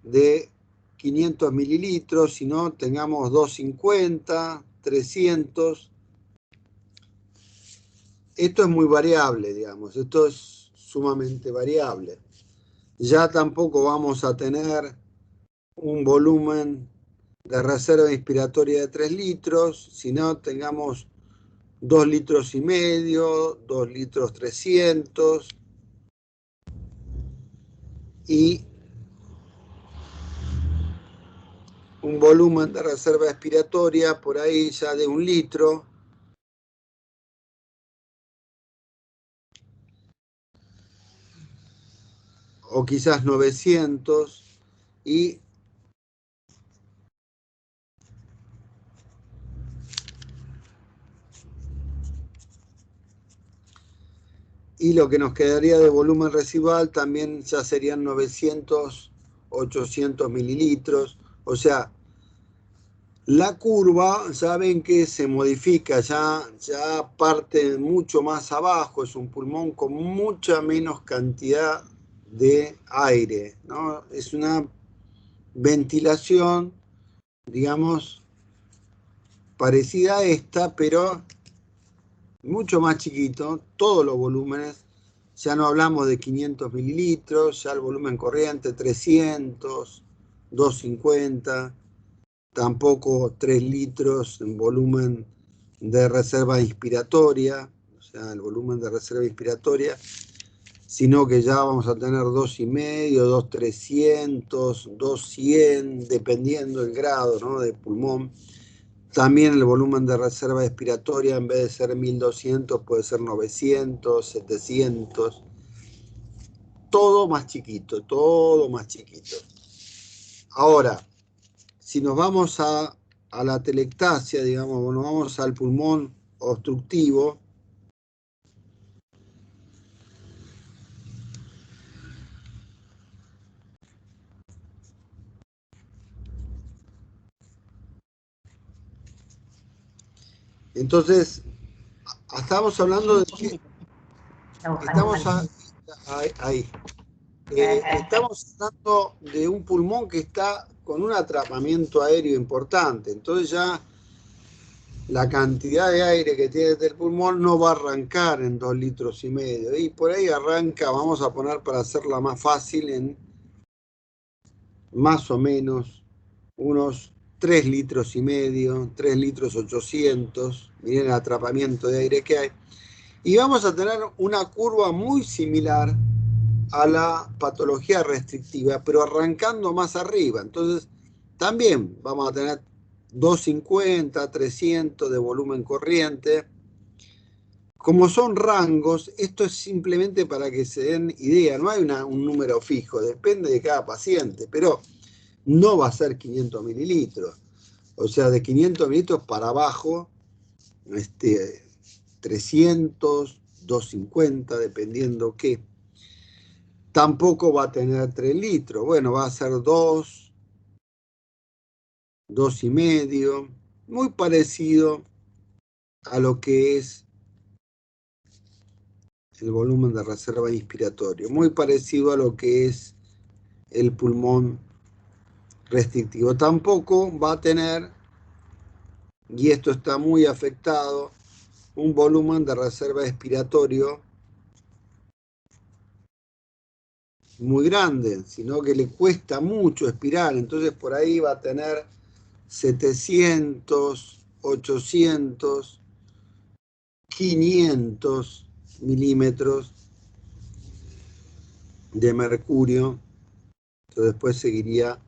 [SPEAKER 1] de 500 mililitros, sino tengamos 250, 300. Esto es muy variable, digamos, esto es sumamente variable. Ya tampoco vamos a tener un volumen de reserva inspiratoria de 3 litros, sino tengamos 2 litros y medio, 2 litros 300 y un volumen de reserva expiratoria por ahí ya de 1 litro. O quizás 900 y lo que nos quedaría de volumen residual también ya serían 900, 800 mililitros. O sea, la curva, ya ven que se modifica, ya parte mucho más abajo, es un pulmón con mucha menos cantidad de aire, ¿no? Es una ventilación, digamos, parecida a esta, pero mucho más chiquito, todos los volúmenes, ya no hablamos de 500 mililitros, ya el volumen corriente 300, 250, tampoco 3 litros en volumen de reserva inspiratoria, o sea, el volumen de reserva inspiratoria, sino que ya vamos a tener 2,5, 2,300, 2,100, dependiendo del grado, ¿no?, de pulmón. También el volumen de reserva expiratoria, en vez de ser 1200, puede ser 900, 700. Todo más chiquito, todo más chiquito. Ahora, si nos vamos a la telectasia, digamos, nos vamos al pulmón obstructivo, entonces, estamos hablando de que estamos estamos hablando de un pulmón que está con un atrapamiento aéreo importante. Entonces ya la cantidad de aire que tiene el pulmón no va a arrancar en 2 litros y medio. Y por ahí arranca, vamos a poner para hacerla más fácil, en más o menos unos 3 litros y medio, 3 litros 800. Miren el atrapamiento de aire que hay. Y vamos a tener una curva muy similar a la patología restrictiva, pero arrancando más arriba. Entonces, también vamos a tener 250, 300 de volumen corriente. Como son rangos, esto es simplemente para que se den idea, no hay un número fijo, depende de cada paciente, pero no va a ser 500 mililitros. O sea, de 500 mililitros para abajo, 300, 250, dependiendo qué. Tampoco va a tener 3 litros. Bueno, va a ser 2, 2,5. Muy parecido a lo que es el volumen de reserva inspiratorio. Muy parecido a lo que es el pulmón restrictivo. Tampoco va a tener, y esto está muy afectado, un volumen de reserva expiratorio muy grande, sino que le cuesta mucho expirar. Entonces por ahí va a tener 700, 800, 500 milímetros de mercurio. Entonces después seguiría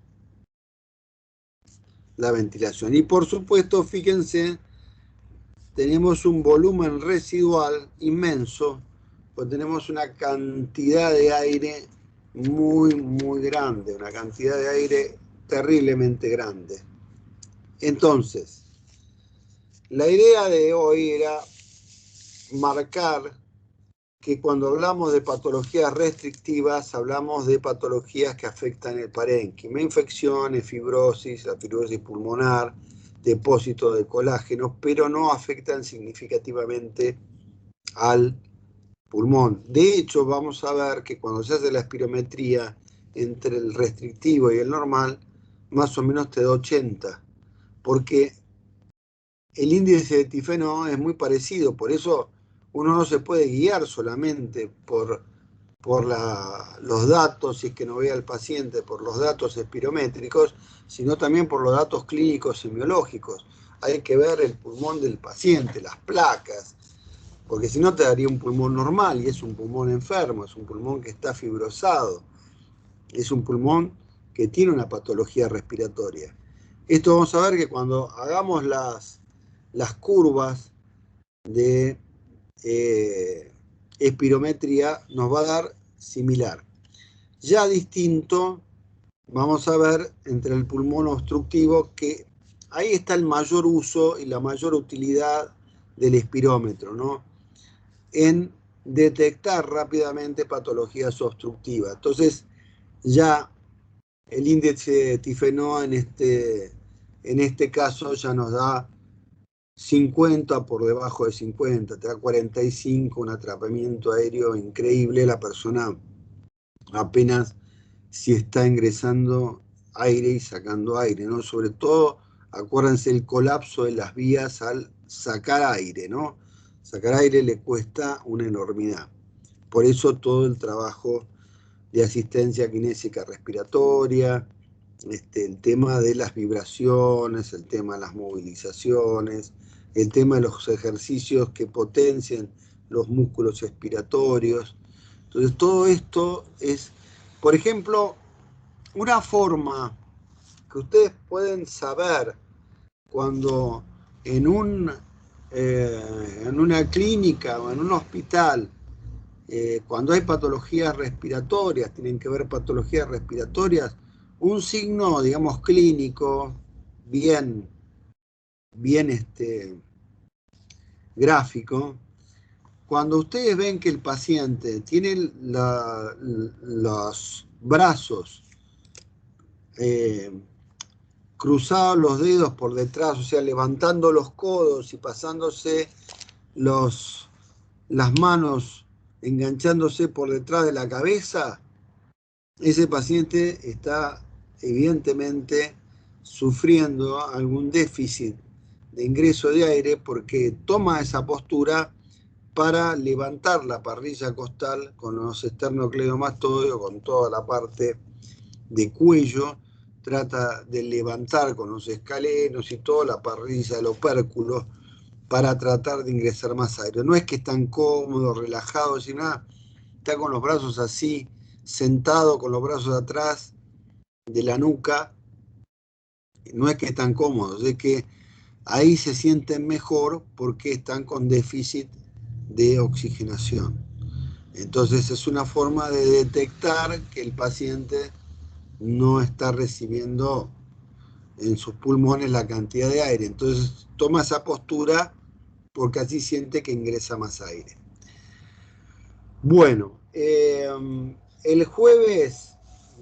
[SPEAKER 1] la ventilación. Y por supuesto, fíjense, tenemos un volumen residual inmenso, pues tenemos una cantidad de aire muy, muy grande, una cantidad de aire terriblemente grande. Entonces, la idea de hoy era marcar que cuando hablamos de patologías restrictivas, hablamos de patologías que afectan el parénquima, infecciones, fibrosis, la fibrosis pulmonar, depósito de colágeno, pero no afectan significativamente al pulmón. De hecho, vamos a ver que cuando se hace la espirometría entre el restrictivo y el normal, más o menos te da 80, porque el índice de tifeno es muy parecido, por eso uno no se puede guiar solamente por los datos, si es que no ve al paciente, por los datos espirométricos, sino también por los datos clínicos semiológicos. Hay que ver el pulmón del paciente, las placas, porque si no te daría un pulmón normal y es un pulmón enfermo, es un pulmón que está fibrosado, es un pulmón que tiene una patología respiratoria. Esto vamos a ver que cuando hagamos las curvas de espirometría nos va a dar similar. Ya distinto, vamos a ver entre el pulmón obstructivo, que ahí está el mayor uso y la mayor utilidad del espirómetro, ¿no? En detectar rápidamente patologías obstructivas. Entonces, ya el índice de tifeno en este caso ya nos da 50 por debajo de 50, te da 45, un atrapamiento aéreo increíble, la persona apenas si está ingresando aire y sacando aire, ¿no? Sobre todo, acuérdense el colapso de las vías al sacar aire, ¿no? Sacar aire le cuesta una enormidad. Por eso todo el trabajo de asistencia kinésica respiratoria, el tema de las vibraciones, el tema de las movilizaciones, el tema de los ejercicios que potencien los músculos expiratorios. Entonces todo esto es, por ejemplo, una forma que ustedes pueden saber cuando en una clínica o en un hospital, cuando hay patologías respiratorias, tienen que ver patologías respiratorias, un signo, digamos, clínico, bien gráfico, cuando ustedes ven que el paciente tiene los brazos cruzados, los dedos por detrás, o sea, levantando los codos y pasándose las manos, enganchándose por detrás de la cabeza, ese paciente está evidentemente sufriendo algún déficit de ingreso de aire porque toma esa postura para levantar la parrilla costal con los esternocleidomastoides, con toda la parte de cuello, trata de levantar con los escalenos y toda la parrilla del opérculo para tratar de ingresar más aire. No es que están cómodos, relajados, sino nada, está con los brazos así, sentado con los brazos atrás de la nuca. No es que están cómodos, es que ahí se sienten mejor porque están con déficit de oxigenación. Entonces es una forma de detectar que el paciente no está recibiendo en sus pulmones la cantidad de aire. Entonces toma esa postura porque así siente que ingresa más aire. Bueno, el jueves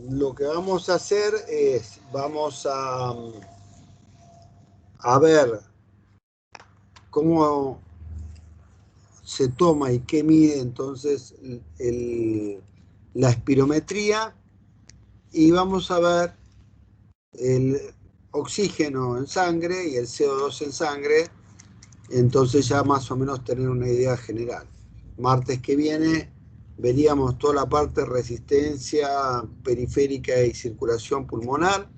[SPEAKER 1] lo que vamos a hacer es, vamos a ver cómo se toma y qué mide entonces la espirometría, y vamos a ver el oxígeno en sangre y el CO2 en sangre, entonces ya más o menos tener una idea general. Martes que viene veríamos toda la parte de resistencia periférica y circulación pulmonar,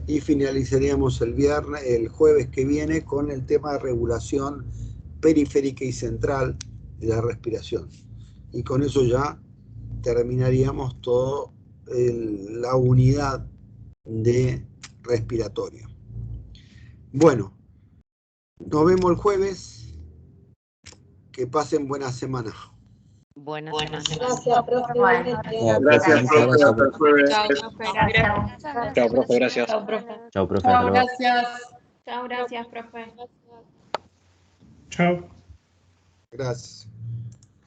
[SPEAKER 1] y finalizaríamos el jueves que viene con el tema de regulación periférica y central de la respiración. Y con eso ya terminaríamos toda la unidad de respiratorio. Bueno, nos vemos el jueves. Que pasen buena semana.
[SPEAKER 12] Buenas
[SPEAKER 3] Gracias, profe.
[SPEAKER 5] Gracias, profe. Hasta el jueves.
[SPEAKER 2] Chao, profe, gracias.
[SPEAKER 3] Chao, profe.
[SPEAKER 13] Chao, profe.
[SPEAKER 7] Chao, gracias.
[SPEAKER 3] Chao, gracias, profe.
[SPEAKER 4] Chao.
[SPEAKER 1] Gracias.